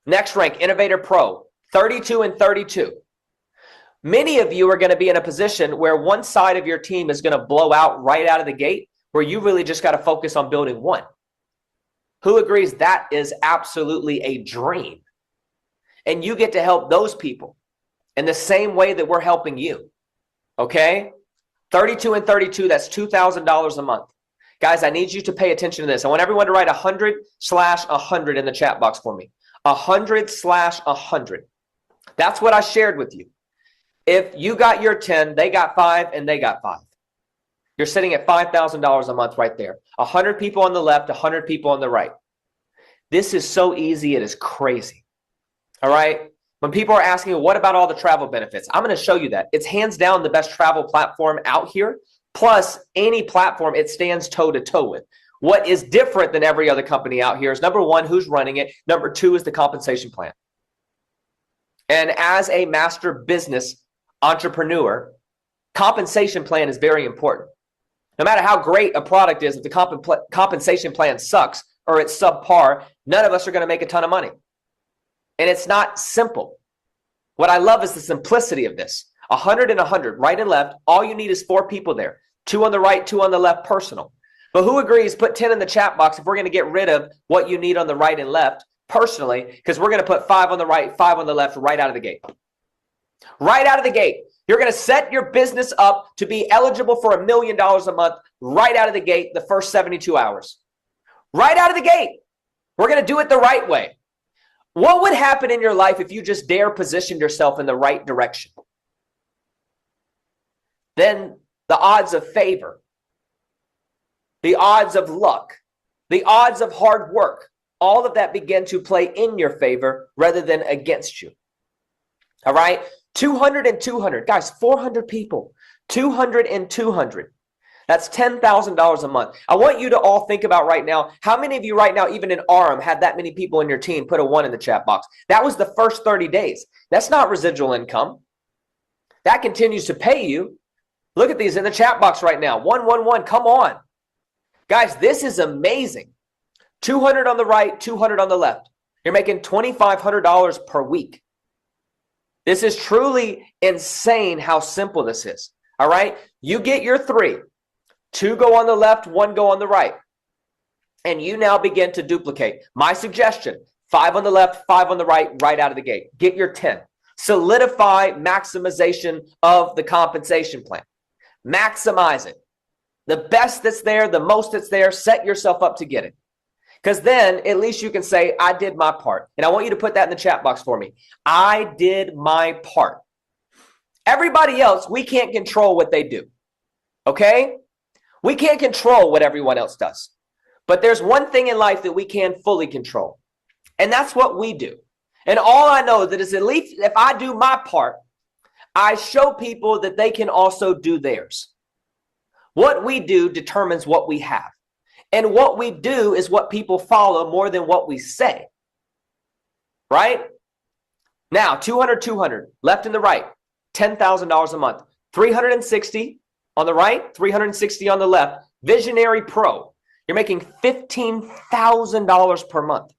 Next rank, Innovator Pro, 32 and 32. Many of you are going to be in a position where one side of your team is going to blow out right out of the gate, where you really just got to focus on building one. Who agrees that is absolutely a dream? And you get to help those people in the same way that we're helping you. Okay? 32 and 32, that's $2,000 a month. Guys, I need you to pay attention to this. I want everyone to write 100/100 in the chat box for me. 100/100. That's what I shared with you. If you got your 10, they got 5, and they got 5. You're sitting at $5,000 a month right there. 100 people on the left, 100 people on the right. This is so easy, it is crazy. All right? When people are asking, what about all the travel benefits? I'm going to show you that. It's hands down the best travel platform out here. Plus, any platform it stands toe-to-toe with. What is different than every other company out here is, number one, who's running it. Number two is the compensation plan. And as a master business entrepreneur, compensation plan is very important. No matter how great a product is, if the compensation plan sucks or it's subpar, none of us are going to make a ton of money. And it's not simple. What I love is the simplicity of this. 100 and 100, right and left. All you need is 4 people there. 2 on the right, 2 on the left, personal. But who agrees? Put 10 in the chat box if we're going to get rid of what you need on the right and left personally, because we're going to put 5 on the right, 5 on the left right out of the gate. Right out of the gate. You're going to set your business up to be eligible for $1 million a month right out of the gate the first 72 hours. Right out of the gate. We're going to do it the right way. What would happen in your life if you just dare position yourself in the right direction? Then the odds of favor, the odds of luck, the odds of hard work, all of that begin to play in your favor rather than against you. All right? 200 and 200. Guys, 400 people. 200 and 200. That's $10,000 a month. I want you to all think about right now, how many of you right now, even in ARM, had that many people in your team? Put a 1 in the chat box. That was the first 30 days. That's not residual income. That continues to pay you. Look at these in the chat box right now. 111. Come on. Guys, this is amazing. 200 on the right, 200 on the left. You're making $2,500 per week. This is truly insane how simple this is. All right? You get your 3. 2 go on the left, 1 go on the right. And you now begin to duplicate. My suggestion, 5 on the left, 5 on the right, right out of the gate. Get your 10. Solidify maximization of the compensation plan. Maximize it. The best that's there, the most that's there, set yourself up to get it. Because then at least you can say, I did my part. And I want you to put that in the chat box for me. I did my part. Everybody else, we can't control what they do. Okay? We can't control what everyone else does. But there's one thing in life that we can fully control. And that's what we do. And all I know that is, at least if I do my part, I show people that they can also do theirs. What we do determines what we have. And what we do is what people follow more than what we say. Right? Now, 200, 200, left and the right, $10,000 a month. 360 on the right, 360 on the left. Visionary Pro, you're making $15,000 per month.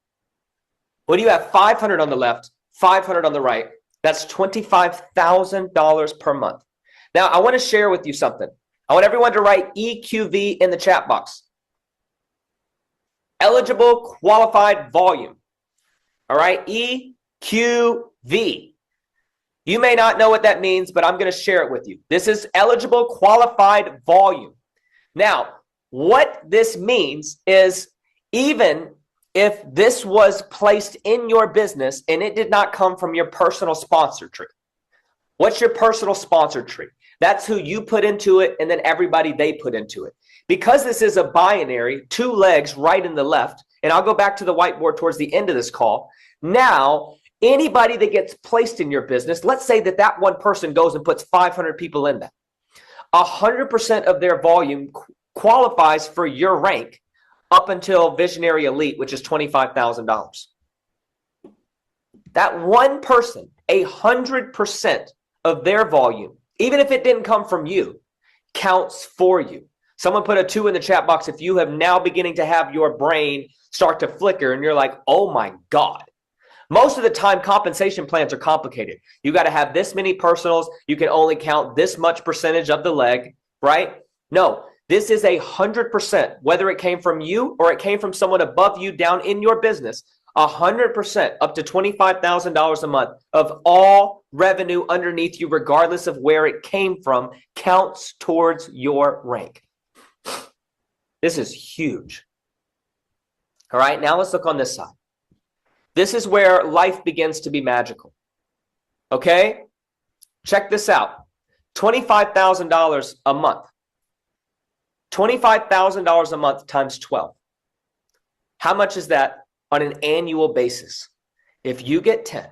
When you have 500 on the left, 500 on the right, that's $25,000 per month. Now, I want to share with you something. I want everyone to write EQV in the chat box. Eligible qualified volume. All right, EQV. You may not know what that means, but I'm going to share it with you. This is eligible qualified volume. Now, what this means is, even if this was placed in your business and it did not come from your personal sponsor tree. What's your personal sponsor tree? That's who you put into it, and then everybody they put into it. Because this is a binary, 2 legs, right and the left, and I'll go back to the whiteboard towards the end of this call. Now, anybody that gets placed in your business, let's say that that one person goes and puts 500 people in that. 100% of their volume qualifies for your rank up until Visionary Elite, which is $25,000. That one person, 100% of their volume, even if it didn't come from you, counts for you. Someone put a 2 in the chat box if you have now beginning to have your brain start to flicker and you're like, oh my God. Most of the time, compensation plans are complicated. You got to have this many personals. You can only count this much percentage of the leg, right? No, this is 100%, whether it came from you or it came from someone above you down in your business, 100% up to $25,000 a month of all revenue underneath you, regardless of where it came from, counts towards your rank. This is huge. All right, now let's look on this side. This is where life begins to be magical. Okay? Check this out. $25,000 a month. $25,000 a month times 12. How much is that on an annual basis? If you get 10,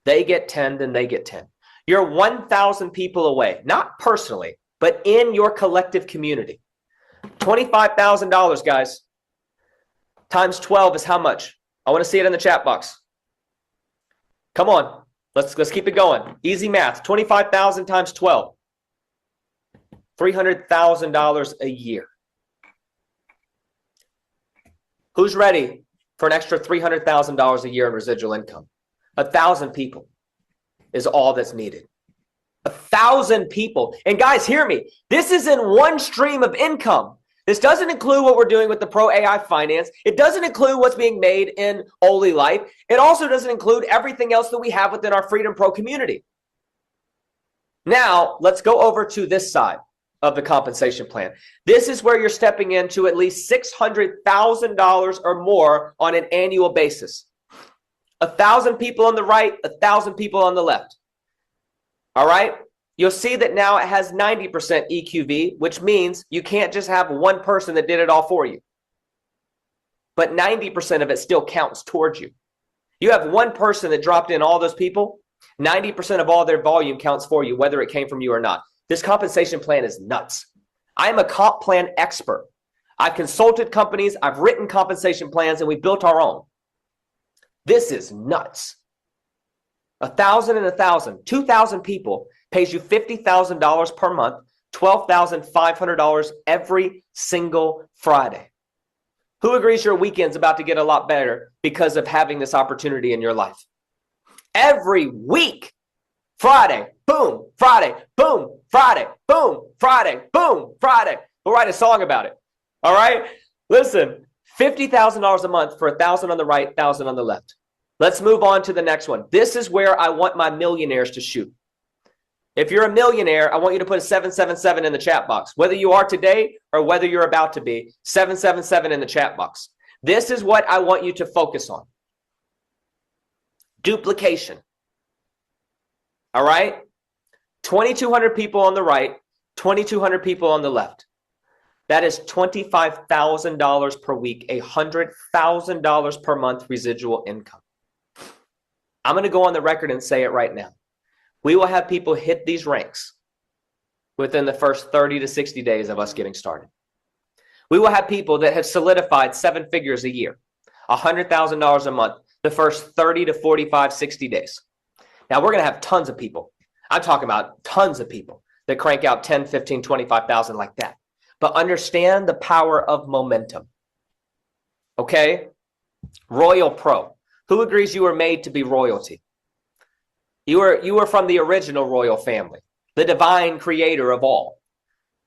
they get 10, then they get 10. You're 1,000 people away, not personally, but in your collective community. $25,000, guys, times 12 is how much? I want to see it in the chat box. Come on, let's keep it going. Easy math. 25,000 times 12. $300,000 a year. Who's ready for an extra $300,000 a year in residual income? 1,000 people is all that's needed. 1,000 people. And guys, hear me. This is in one stream of income. This doesn't include what we're doing with the Pro AI Finance. It doesn't include what's being made in ELYT. It also doesn't include everything else that we have within our Freedom Pro community. Now, let's go over to this side of the compensation plan. This is where you're stepping into at least $600,000 or more on an annual basis. 1,000 people on the right, 1,000 people on the left. All right? You'll see that now it has 90% EQV, which means you can't just have one person that did it all for you. But 90% of it still counts towards you. You have one person that dropped in all those people, 90% of all their volume counts for you, whether it came from you or not. This compensation plan is nuts. I am a comp plan expert. I've consulted companies, I've written compensation plans, and we built our own. This is nuts. 1,000 and 1,000, 2,000 people pays you $50,000 per month, $12,500 every single Friday. Who agrees your weekend's about to get a lot better because of having this opportunity in your life? Every week, Friday, boom, Friday, boom, Friday, boom, Friday, boom, Friday. We'll write a song about it. All right? Listen, $50,000 a month for 1,000 on the right, 1,000 on the left. Let's move on to the next one. This is where I want my millionaires to shoot. If you're a millionaire, I want you to put a 777 in the chat box. Whether you are today or whether you're about to be, 777 in the chat box. This is what I want you to focus on. Duplication. All right? 2,200 people on the right, 2,200 people on the left. That is $25,000 per week, $100,000 per month residual income. I'm going to go on the record and say it right now. We will have people hit these ranks within the first 30 to 60 days of us getting started. We will have people that have solidified 7 figures a year, $100,000 a month, the first 30 to 45, 60 days. Now, we're going to have tons of people. I'm talking about tons of people that crank out 10, 15, 25,000 like that. But understand the power of momentum. Okay? Royal Pro. Who agrees you were made to be royalty? You were from the original royal family, the divine creator of all.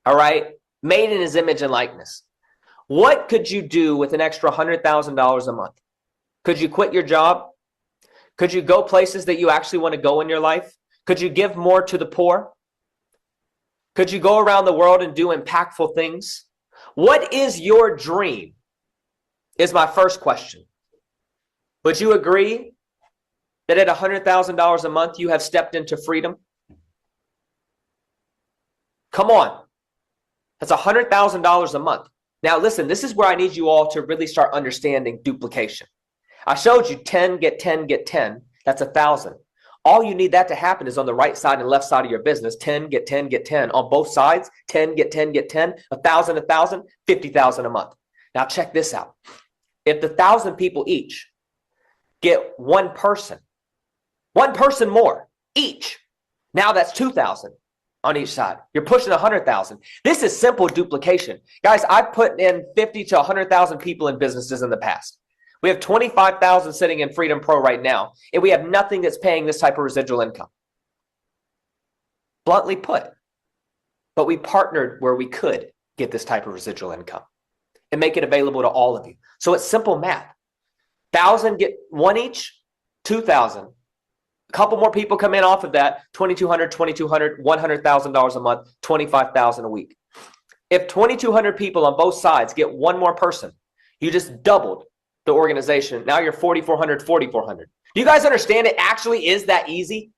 All right? Made in his image and likeness. What could you do with an extra $100,000 a month? Could you quit your job? Could you go places that you actually want to go in your life? Could you give more to the poor? Could you go around the world and do impactful things? What is your dream? Is my first question. Would you agree that at $100,000 a month, you have stepped into freedom? Come on. That's $100,000 a month. Now, listen, this is where I need you all to really start understanding duplication. I showed you 10, get 10, get 10. That's 1,000. All you need that to happen is on the right side and left side of your business. 10, get 10, get 10. On both sides, 10, get 10, get 10. 1,000, 1,000, 50,000 a month. Now, check this out. If the 1,000 people each get one person more each, now that's 2,000 on each side. You're pushing 100,000. This is simple duplication. Guys, I've put in 50 to 100,000 people in businesses in the past. We have 25,000 sitting in Freedom Pro right now, and we have nothing that's paying this type of residual income. Bluntly put, but we partnered where we could get this type of residual income and make it available to all of you. So it's simple math. 1,000 get one each, 2,000. A couple more people come in off of that, 2,200, 2,200, $100,000 a month, 25,000 a week. If 2,200 people on both sides get one more person, you just doubled the organization. Now you're 4,400, 4,400. Do you guys understand it actually is that easy?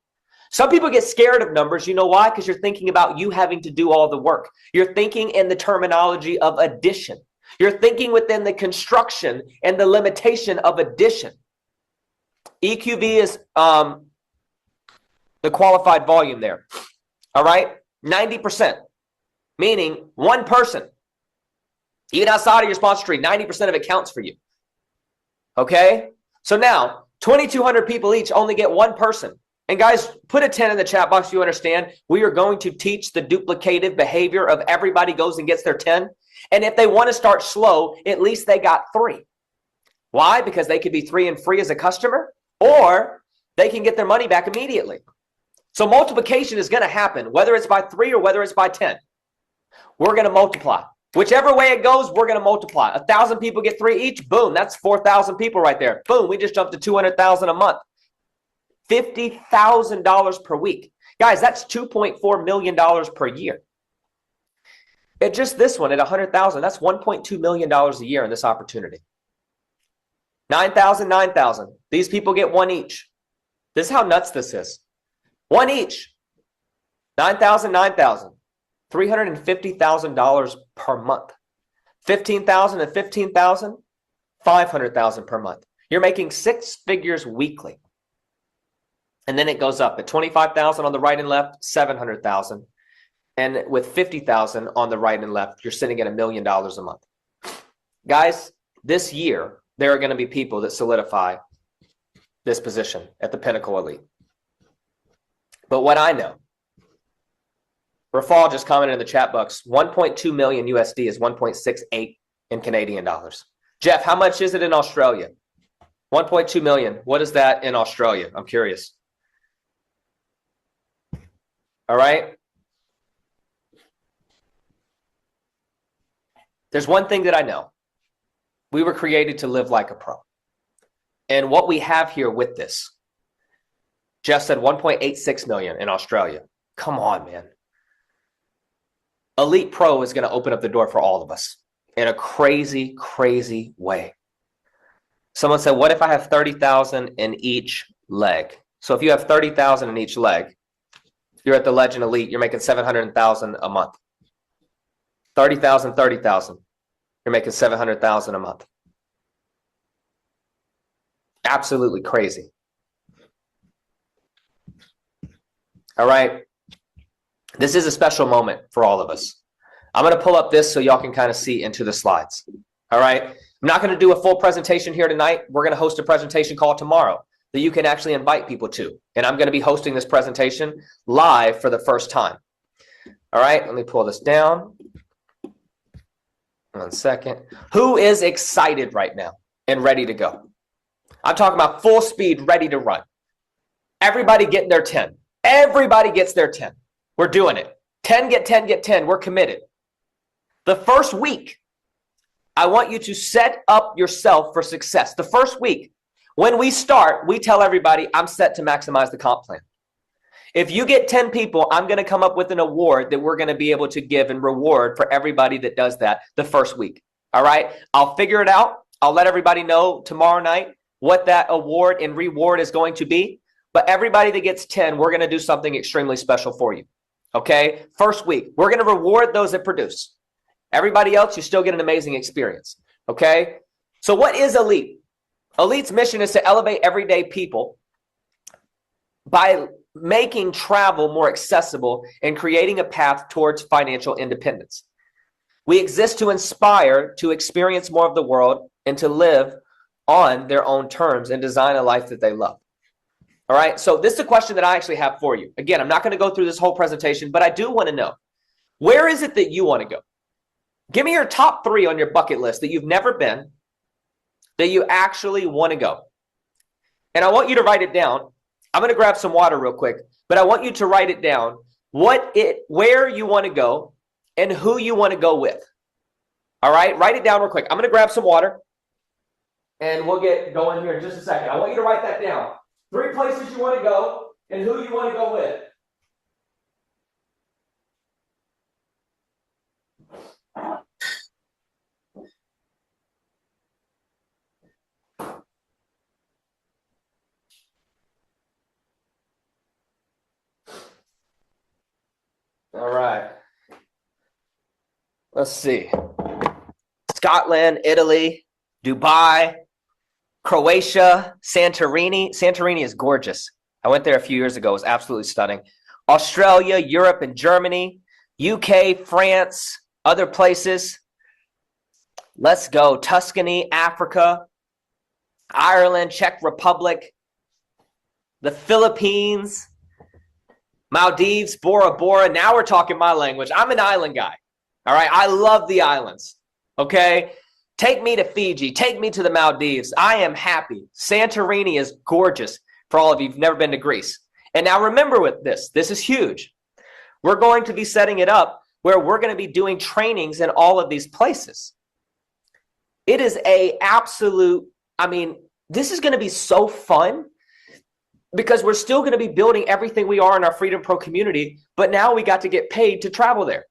Some people get scared of numbers. You know why? Because you're thinking about you having to do all the work. You're thinking in the terminology of addition. You're thinking within the construction and the limitation of addition. EQV is the qualified volume there. All right, 90%, meaning one person. Even outside of your sponsor tree, 90% of it counts for you. Okay, so now 2,200 people each only get one person. And guys, put a 10 in the chat box if you understand. We are going to teach the duplicative behavior of everybody goes and gets their 10. And if they want to start slow, at least they got 3. Why? Because they could be 3 and free as a customer, or they can get their money back immediately. So multiplication is going to happen, whether it's by 3 or whether it's by 10. We're going to multiply. Whichever way it goes, we're going to multiply. 1,000 people get 3 each. Boom, that's 4,000 people right there. Boom, we just jumped to 200,000 a month. $50,000 per week. Guys, that's $2.4 million per year. At just this one at 100,000, that's $1.2 million a year in this opportunity. 9,000, 9,000. These people get 1 each. This is how nuts this is. 1 each. 9,000, 9,000. $350,000 per month. 15,000 and 15,000, 500,000 per month. You're making 6 figures weekly. And then it goes up at 25,000 on the right and left, 700,000. And with 50,000 on the right and left, you're sitting at $1 million a month. Guys, this year, there are going to be people that solidify this position at the Pinnacle Elite. But what I know, Rafal just commented in the chat box, 1.2 million USD is 1.68 in Canadian dollars. Jeff, how much is it in Australia? 1.2 million. What is that in Australia? I'm curious. All right. There's one thing that I know. We were created to live like a pro. And what we have here with this, Jeff said 1.86 million in Australia. Come on, man. ELYT Pro is going to open up the door for all of us in a crazy, crazy way. Someone said, what if I have 30,000 in each leg? So if you have 30,000 in each leg, you're at the Legend Elite, you're making 700,000 a month. 30,000, 30,000. You're making 700,000 a month. Absolutely crazy. All right. This is a special moment for all of us. I'm going to pull up this so y'all can kind of see into the slides. All right. I'm not going to do a full presentation here tonight. We're going to host a presentation call tomorrow that you can actually invite people to. And I'm going to be hosting this presentation live for the first time. All right. Let me pull this down. 1 second. Who is excited right now and ready to go? I'm talking about full speed, ready to run. Everybody getting their 10. Everybody gets their 10. We're doing it. 10 get 10 get 10. We're committed. The first week, I want you to set up yourself for success. The first week, when we start, we tell everybody, I'm set to maximize the comp plan. If you get 10 people, I'm going to come up with an award that we're going to be able to give and reward for everybody that does that the first week. All right. I'll figure it out. I'll let everybody know tomorrow night what that award and reward is going to be. But everybody that gets 10, we're going to do something extremely special for you. Okay. First week, we're going to reward those that produce. Everybody else, you still get an amazing experience. Okay. So what is ELYT? ELYT's mission is to elevate everyday people by making travel more accessible and creating a path towards financial independence. We exist to inspire to experience more of the world and to live on their own terms and design a life that they love. All right. So this is a question that I actually have for you. Again, I'm not going to go through this whole presentation, but I do want to know, where is it that you want to go? Give me your top 3 on your bucket list that you've never been, that you actually want to go. And I want you to write it down. I'm going to grab some water real quick, but I want you to write it down, where you want to go and who you want to go with. All right. Write it down real quick. I'm going to grab some water and we'll get going here in just a second. I want you to write that down. 3 places you want to go and who you want to go with. All right. Let's see. Scotland, Italy, Dubai, Croatia, Santorini. Santorini is gorgeous. I went there a few years ago. It was absolutely stunning. Australia, Europe, and Germany, UK, France, other places. Let's go. Tuscany, Africa, Ireland, Czech Republic, the Philippines, Maldives, Bora Bora. Now we're talking my language. I'm an island guy. All right. I love the islands. Okay. Take me to Fiji. Take me to the Maldives. I am happy. Santorini is gorgeous for all of you who've never been to Greece. And now remember with this is huge. We're going to be setting it up where we're going to be doing trainings in all of these places. It is a absolute, this is going to be so fun because we're still going to be building everything we are in our Freedom Pro community, but now we got to get paid to travel there.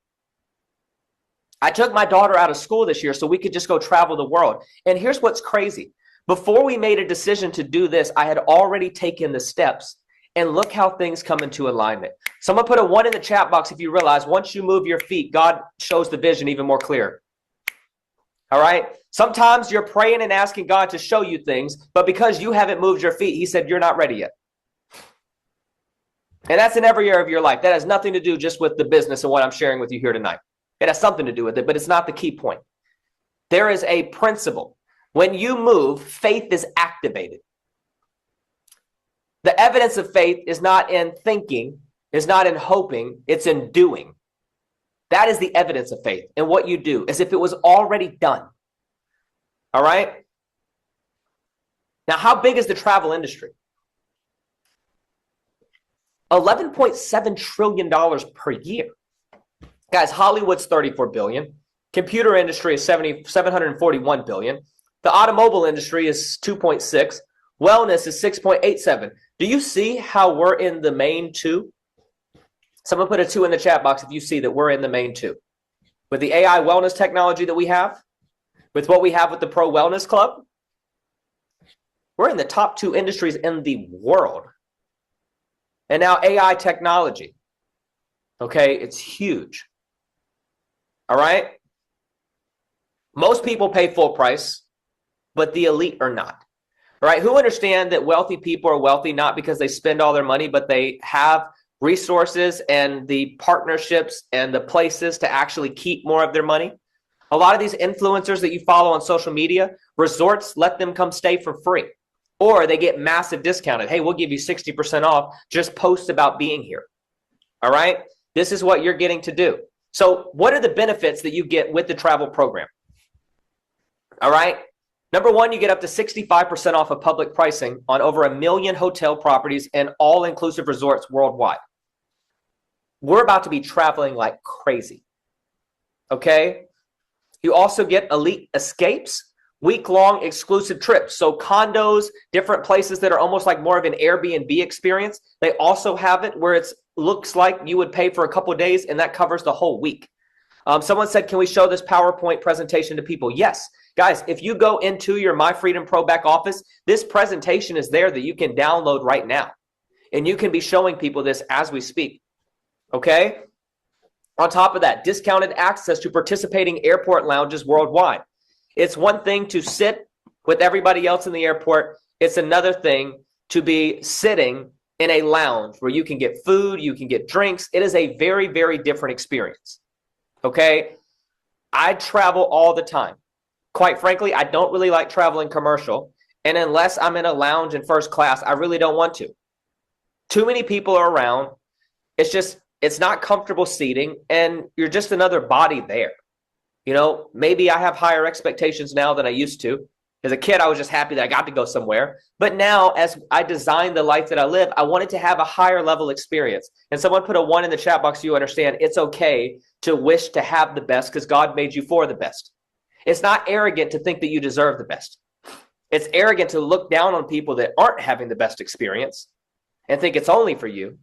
I took my daughter out of school this year so we could just go travel the world. And here's what's crazy. Before we made a decision to do this, I had already taken the steps, and look how things come into alignment. Someone put a 1 in the chat box if you realize once you move your feet, God shows the vision even more clear. All right. Sometimes you're praying and asking God to show you things, but because you haven't moved your feet, he said, you're not ready yet. And that's in every area of your life. That has nothing to do just with the business and what I'm sharing with you here tonight. It has something to do with it, but it's not the key point. There is a principle. When you move, faith is activated. The evidence of faith is not in thinking, is not in hoping, it's in doing. That is the evidence of faith. And what you do as if it was already done. All right? Now, how big is the travel industry? $11.7 trillion per year. Guys, Hollywood's $34 billion. Computer industry is $741 billion. The automobile industry is 2.6. Wellness is 6.87. Do you see how we're in the main 2? Someone put a 2 in the chat box if you see that we're in the main 2. With the AI wellness technology that we have, with what we have with the Pro Wellness Club, we're in the top 2 industries in the world. And now AI technology. Okay, it's huge. All right? Most people pay full price, but the elite are not. All right? Who understand that wealthy people are wealthy not because they spend all their money, but they have resources and the partnerships and the places to actually keep more of their money? A lot of these influencers that you follow on social media, resorts let them come stay for free, or they get massive discounted. Hey, we'll give you 60% off. Just post about being here. All right? This is what you're getting to do. So what are the benefits that you get with the travel program? All right. Number 1, you get up to 65% off of public pricing on over 1 million hotel properties and all-inclusive resorts worldwide. We're about to be traveling like crazy. Okay. You also get elite escapes, week-long exclusive trips. So condos, different places that are almost like more of an Airbnb experience. They also have it where it looks like you would pay for a couple of days and that covers the whole week. Someone said, can we show this PowerPoint presentation to people? Yes. Guys, if you go into your My Freedom Pro back office, this presentation is there that you can download right now. And you can be showing people this as we speak. Okay? On top of that, discounted access to participating airport lounges worldwide. It's one thing to sit with everybody else in the airport. It's another thing to be sitting in a lounge where you can get food, you can get drinks. It is a very, very different experience. Okay? I travel all the time. Quite frankly, I don't really like traveling commercial. And unless I'm in a lounge in first class, I really don't want to. Too many people are around. It's not comfortable seating, and you're just another body there. You know, maybe I have higher expectations now than I used to. As a kid, I was just happy that I got to go somewhere. But now, as I design the life that I live, I wanted to have a higher level experience. And someone put a 1 in the chat box so you understand it's okay to wish to have the best because God made you for the best. It's not arrogant to think that you deserve the best. It's arrogant to look down on people that aren't having the best experience and think it's only for you.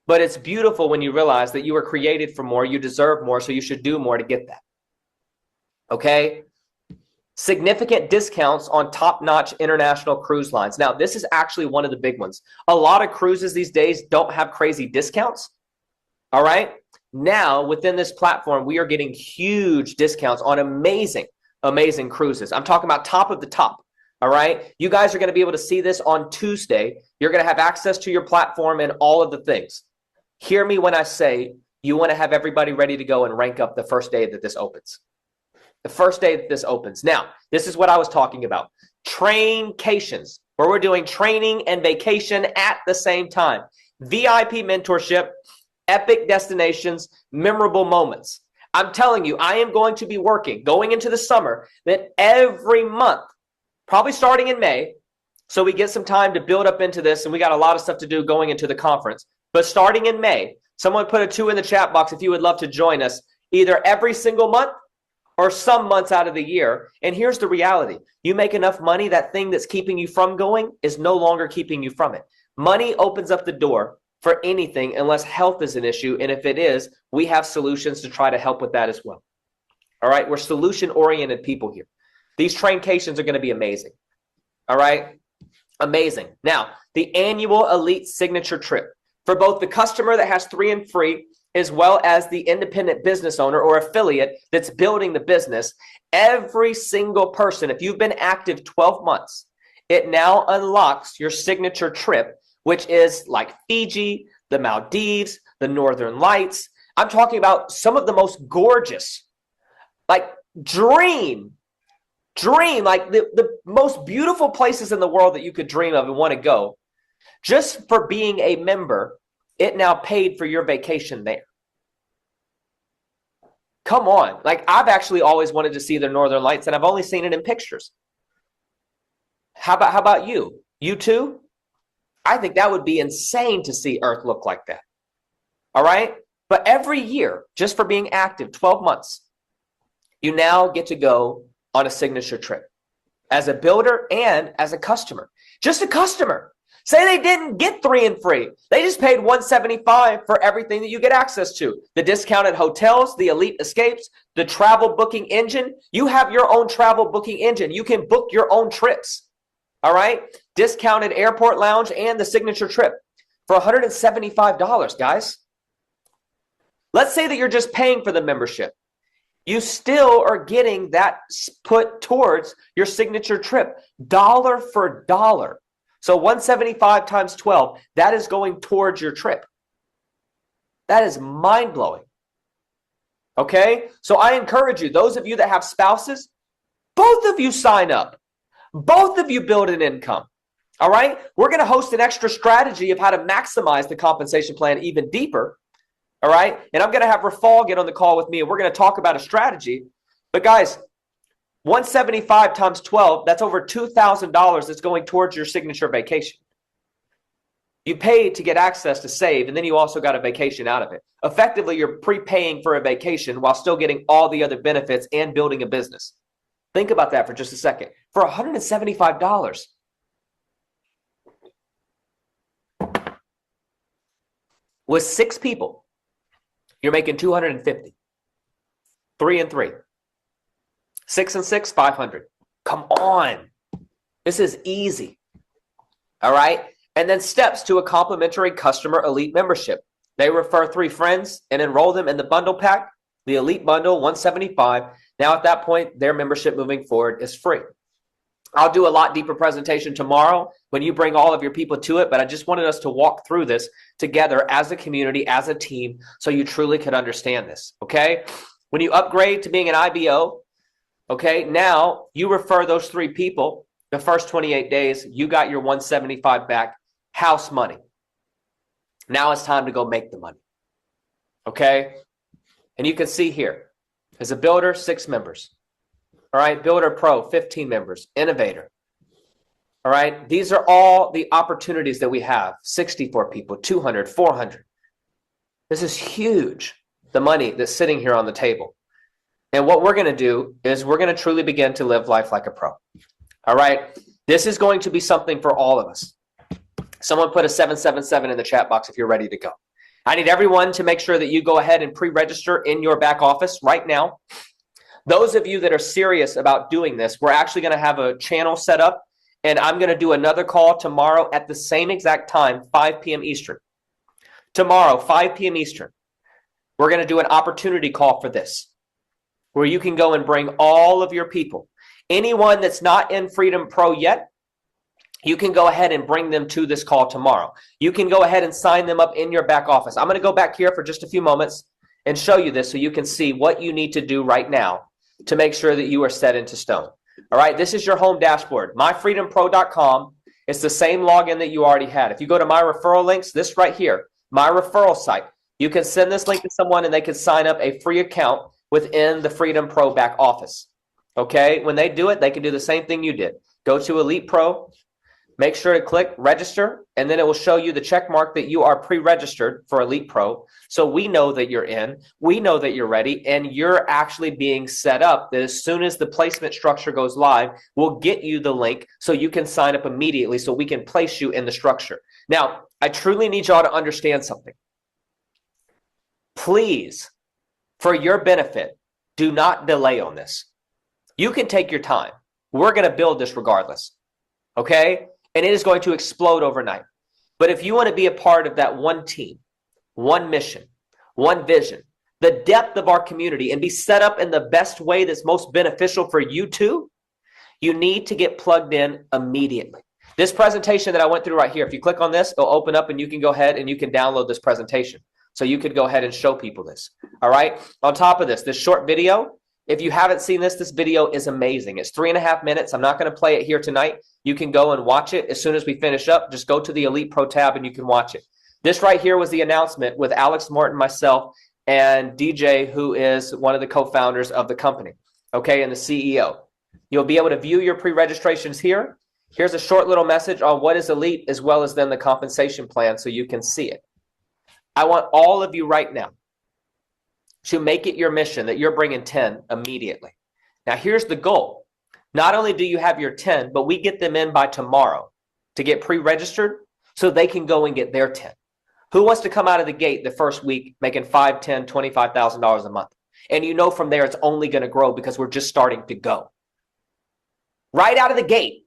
But it's beautiful when you realize that you were created for more, you deserve more, so you should do more to get that. Okay? Significant discounts on top-notch international cruise lines. Now, this is actually one of the big ones. A lot of cruises these days don't have crazy discounts. All right? Now, within this platform, we are getting huge discounts on amazing, amazing cruises. I'm talking about top of the top. All right. You guys are going to be able to see this on Tuesday. You're going to have access to your platform and all of the things. Hear me when I say you want to have everybody ready to go and rank up the first day that this opens. The first day that this opens. Now, this is what I was talking about. Traincations, where we're doing training and vacation at the same time. VIP mentorship, epic destinations, memorable moments. I'm telling you, I am going to be working going into the summer that every month, probably starting in May, so we get some time to build up into this, and we got a lot of stuff to do going into the conference. But starting in May, someone put a 2 in the chat box if you would love to join us, either every single month or some months out of the year. And here's the reality. You make enough money, that thing that's keeping you from going is no longer keeping you from it. Money opens up the door for anything unless health is an issue. And if it is, we have solutions to try to help with that as well. All right. We're solution-oriented people here. These traincations are going to be amazing. All right. Amazing. Now, the annual ELYT signature trip for both the customer that has 3 and free, as well as the independent business owner or affiliate that's building the business. Every single person, if you've been active 12 months, it now unlocks your signature trip, which is like Fiji, the Maldives, the Northern Lights. I'm talking about some of the most gorgeous, like dream, like the most beautiful places in the world that you could dream of and want to go. Just for being a member, it now paid for your vacation there. Come on. Like, I've actually always wanted to see the Northern Lights, and I've only seen it in pictures. How about you? You too? I think that would be insane to see Earth look like that. All right? But every year, just for being active, 12 months, you now get to go on a signature trip as a builder and as a customer. Just a customer. Say they didn't get 3 and free. They just paid $175 for everything that you get access to. The discounted hotels, the ELYT escapes, the travel booking engine. You have your own travel booking engine. You can book your own trips. All right? Discounted airport lounge and the signature trip for $175, guys. Let's say that you're just paying for the membership. You still are getting that put towards your signature trip, dollar for dollar. So 175 times 12, that is going towards your trip. That is mind-blowing. Okay? So I encourage you, those of you that have spouses, both of you sign up. Both of you build an income. All right? We're going to host an extra strategy of how to maximize the compensation plan even deeper. All right? And I'm going to have Rafal get on the call with me, and we're going to talk about a strategy. But guys, 175 times 12, that's over $2,000 that's going towards your signature vacation. You paid to get access to save, and then you also got a vacation out of it. Effectively, you're prepaying for a vacation while still getting all the other benefits and building a business. Think about that for just a second. For $175. With 6 people, you're making $250. 3 and 3. 6 and 6, 500. Come on. This is easy. All right. And then steps to a complimentary customer ELYT membership. They refer 3 friends and enroll them in the bundle pack, the ELYT bundle, $175. Now, at that point, their membership moving forward is free. I'll do a lot deeper presentation tomorrow when you bring all of your people to it, but I just wanted us to walk through this together as a community, as a team, so you truly could understand this. Okay. When you upgrade to being an IBO, okay, now you refer those 3 people, the first 28 days, you got your 175 back, house money. Now it's time to go make the money. Okay? And you can see here, as a builder, 6 members. All right, Builder Pro, 15 members, Innovator. All right, these are all the opportunities that we have. 64 people, 200, 400. This is huge, the money that's sitting here on the table. And what we're going to do is we're going to truly begin to live life like a pro. All right. This is going to be something for all of us. Someone put a 777 in the chat box if you're ready to go. I need everyone to make sure that you go ahead and pre-register in your back office right now. Those of you that are serious about doing this, we're actually going to have a channel set up, and I'm going to do another call tomorrow at the same exact time, 5 p.m. Eastern. Tomorrow, 5 p.m. Eastern, we're going to do an opportunity call for this, where you can go and bring all of your people. Anyone that's not in Freedom Pro yet, you can go ahead and bring them to this call tomorrow. You can go ahead and sign them up in your back office. I'm going to go back here for just a few moments and show you this so you can see what you need to do right now to make sure that you are set into stone. All right, this is your home dashboard, myfreedompro.com. It's the same login that you already had. If you go to my referral links, this right here, my referral site, you can send this link to someone and they can sign up a free account within the Freedom Pro back office. Okay, when they do it, they can do the same thing you did. Go to ELYT Pro, make sure to click register, and then it will show you the check mark that you are pre-registered for ELYT Pro. So we know that you're in, we know that you're ready, and you're actually being set up that as soon as the placement structure goes live, we'll get you the link so you can sign up immediately so we can place you in the structure. Now, I truly need y'all to understand something. Please, for your benefit, do not delay on this. You can take your time. We're going to build this regardless. Okay? And it is going to explode overnight. But if you want to be a part of that one team, one mission, one vision, the depth of our community, and be set up in the best way that's most beneficial for you too, you need to get plugged in immediately. This presentation that I went through right here, if you click on this, it'll open up and you can go ahead and you can download this presentation. So you could go ahead and show people this. All right? On top of this short video, if you haven't seen this video is amazing. It's 3.5 minutes. I'm not going to play it here tonight. You can go and watch it as soon as we finish up. Just go to the ELYT Pro tab and you can watch it. This right here was the announcement with Alex Morton, myself, and DJ, who is one of the co-founders of the company, okay, and the CEO. You'll be able to view your pre-registrations here. Here's a short little message on what is ELYT as well as then the compensation plan so you can see it. I want all of you right now to make it your mission that you're bringing 10 immediately. Now, here's the goal. Not only do you have your 10, but we get them in by tomorrow to get pre-registered so they can go and get their 10. Who wants to come out of the gate the first week making $5,000, $10,000, $25,000 a month? And you know from there it's only going to grow because we're just starting to go. Right out of the gate.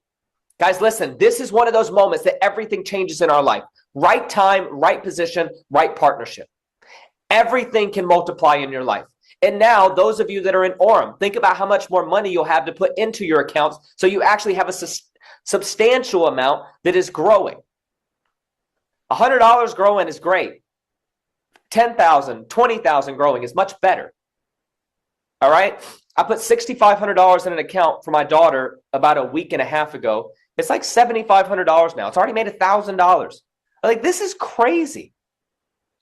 Guys, listen, this is one of those moments that everything changes in our life. Right time, right position, right partnership. Everything can multiply in your life. And now those of you that are in Orem, think about how much more money you'll have to put into your accounts so you actually have a substantial amount that is growing. $100 growing is great. 10,000, 20,000 growing is much better. All right? I put $6,500 in an account for my daughter about a week and a half ago. It's like $7,500 now. It's already made $1,000. Like, this is crazy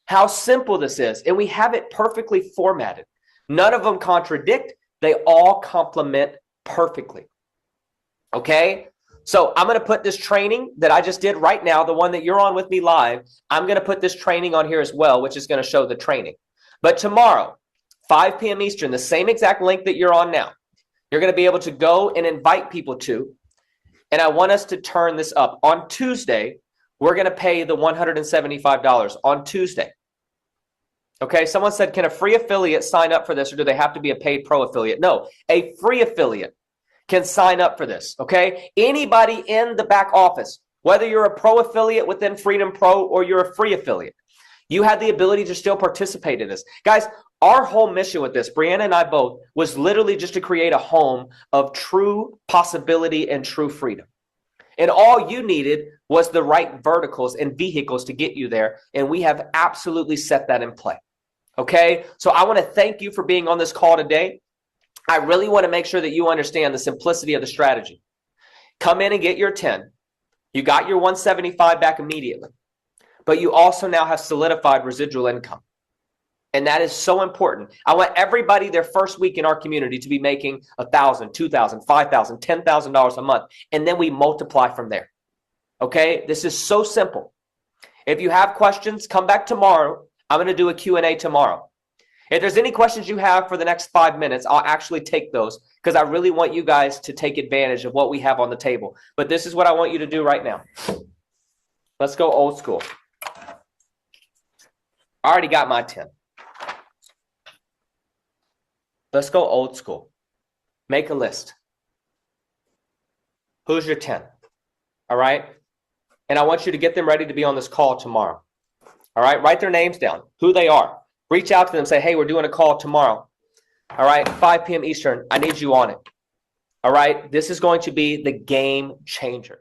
how simple this is. And we have it perfectly formatted. None of them contradict. They all complement perfectly. Okay? So I'm going to put this training that I just did right now, the one that you're on with me live, I'm going to put this training on here as well, which is going to show the training. But tomorrow, 5 p.m. Eastern, the same exact link that you're on now, you're going to be able to go and invite people to. And I want us to turn this up. On Tuesday, we're going to pay the $175 on Tuesday. Okay, someone said, can a free affiliate sign up for this, or do they have to be a paid pro affiliate? No, a free affiliate can sign up for this, okay? Anybody in the back office, whether you're a pro affiliate within Freedom Pro or you're a free affiliate, you have the ability to still participate in this. Guys, our whole mission with this, Brianna and I both, was literally just to create a home of true possibility and true freedom. And all you needed was the right verticals and vehicles to get you there. And we have absolutely set that in play. Okay? So I want to thank you for being on this call today. I really want to make sure that you understand the simplicity of the strategy. Come in and get your 10. You got your 175 back immediately. But you also now have solidified residual income. And that is so important. I want everybody their first week in our community to be making $1,000, $2,000, $5,000, $10,000 a month. And then we multiply from there. Okay? This is so simple. If you have questions, come back tomorrow. I'm going to do a Q&A tomorrow. If there's any questions you have for the next 5 minutes, I'll actually take those because I really want you guys to take advantage of what we have on the table. But this is what I want you to do right now. Let's go old school. I already got my 10. Let's go old school. Make a list. Who's your 10? All right? And I want you to get them ready to be on this call tomorrow. All right? Write their names down, who they are. Reach out to them, say, hey, we're doing a call tomorrow. All right? 5 p.m. Eastern. I need you on it. All right. This is going to be the game changer.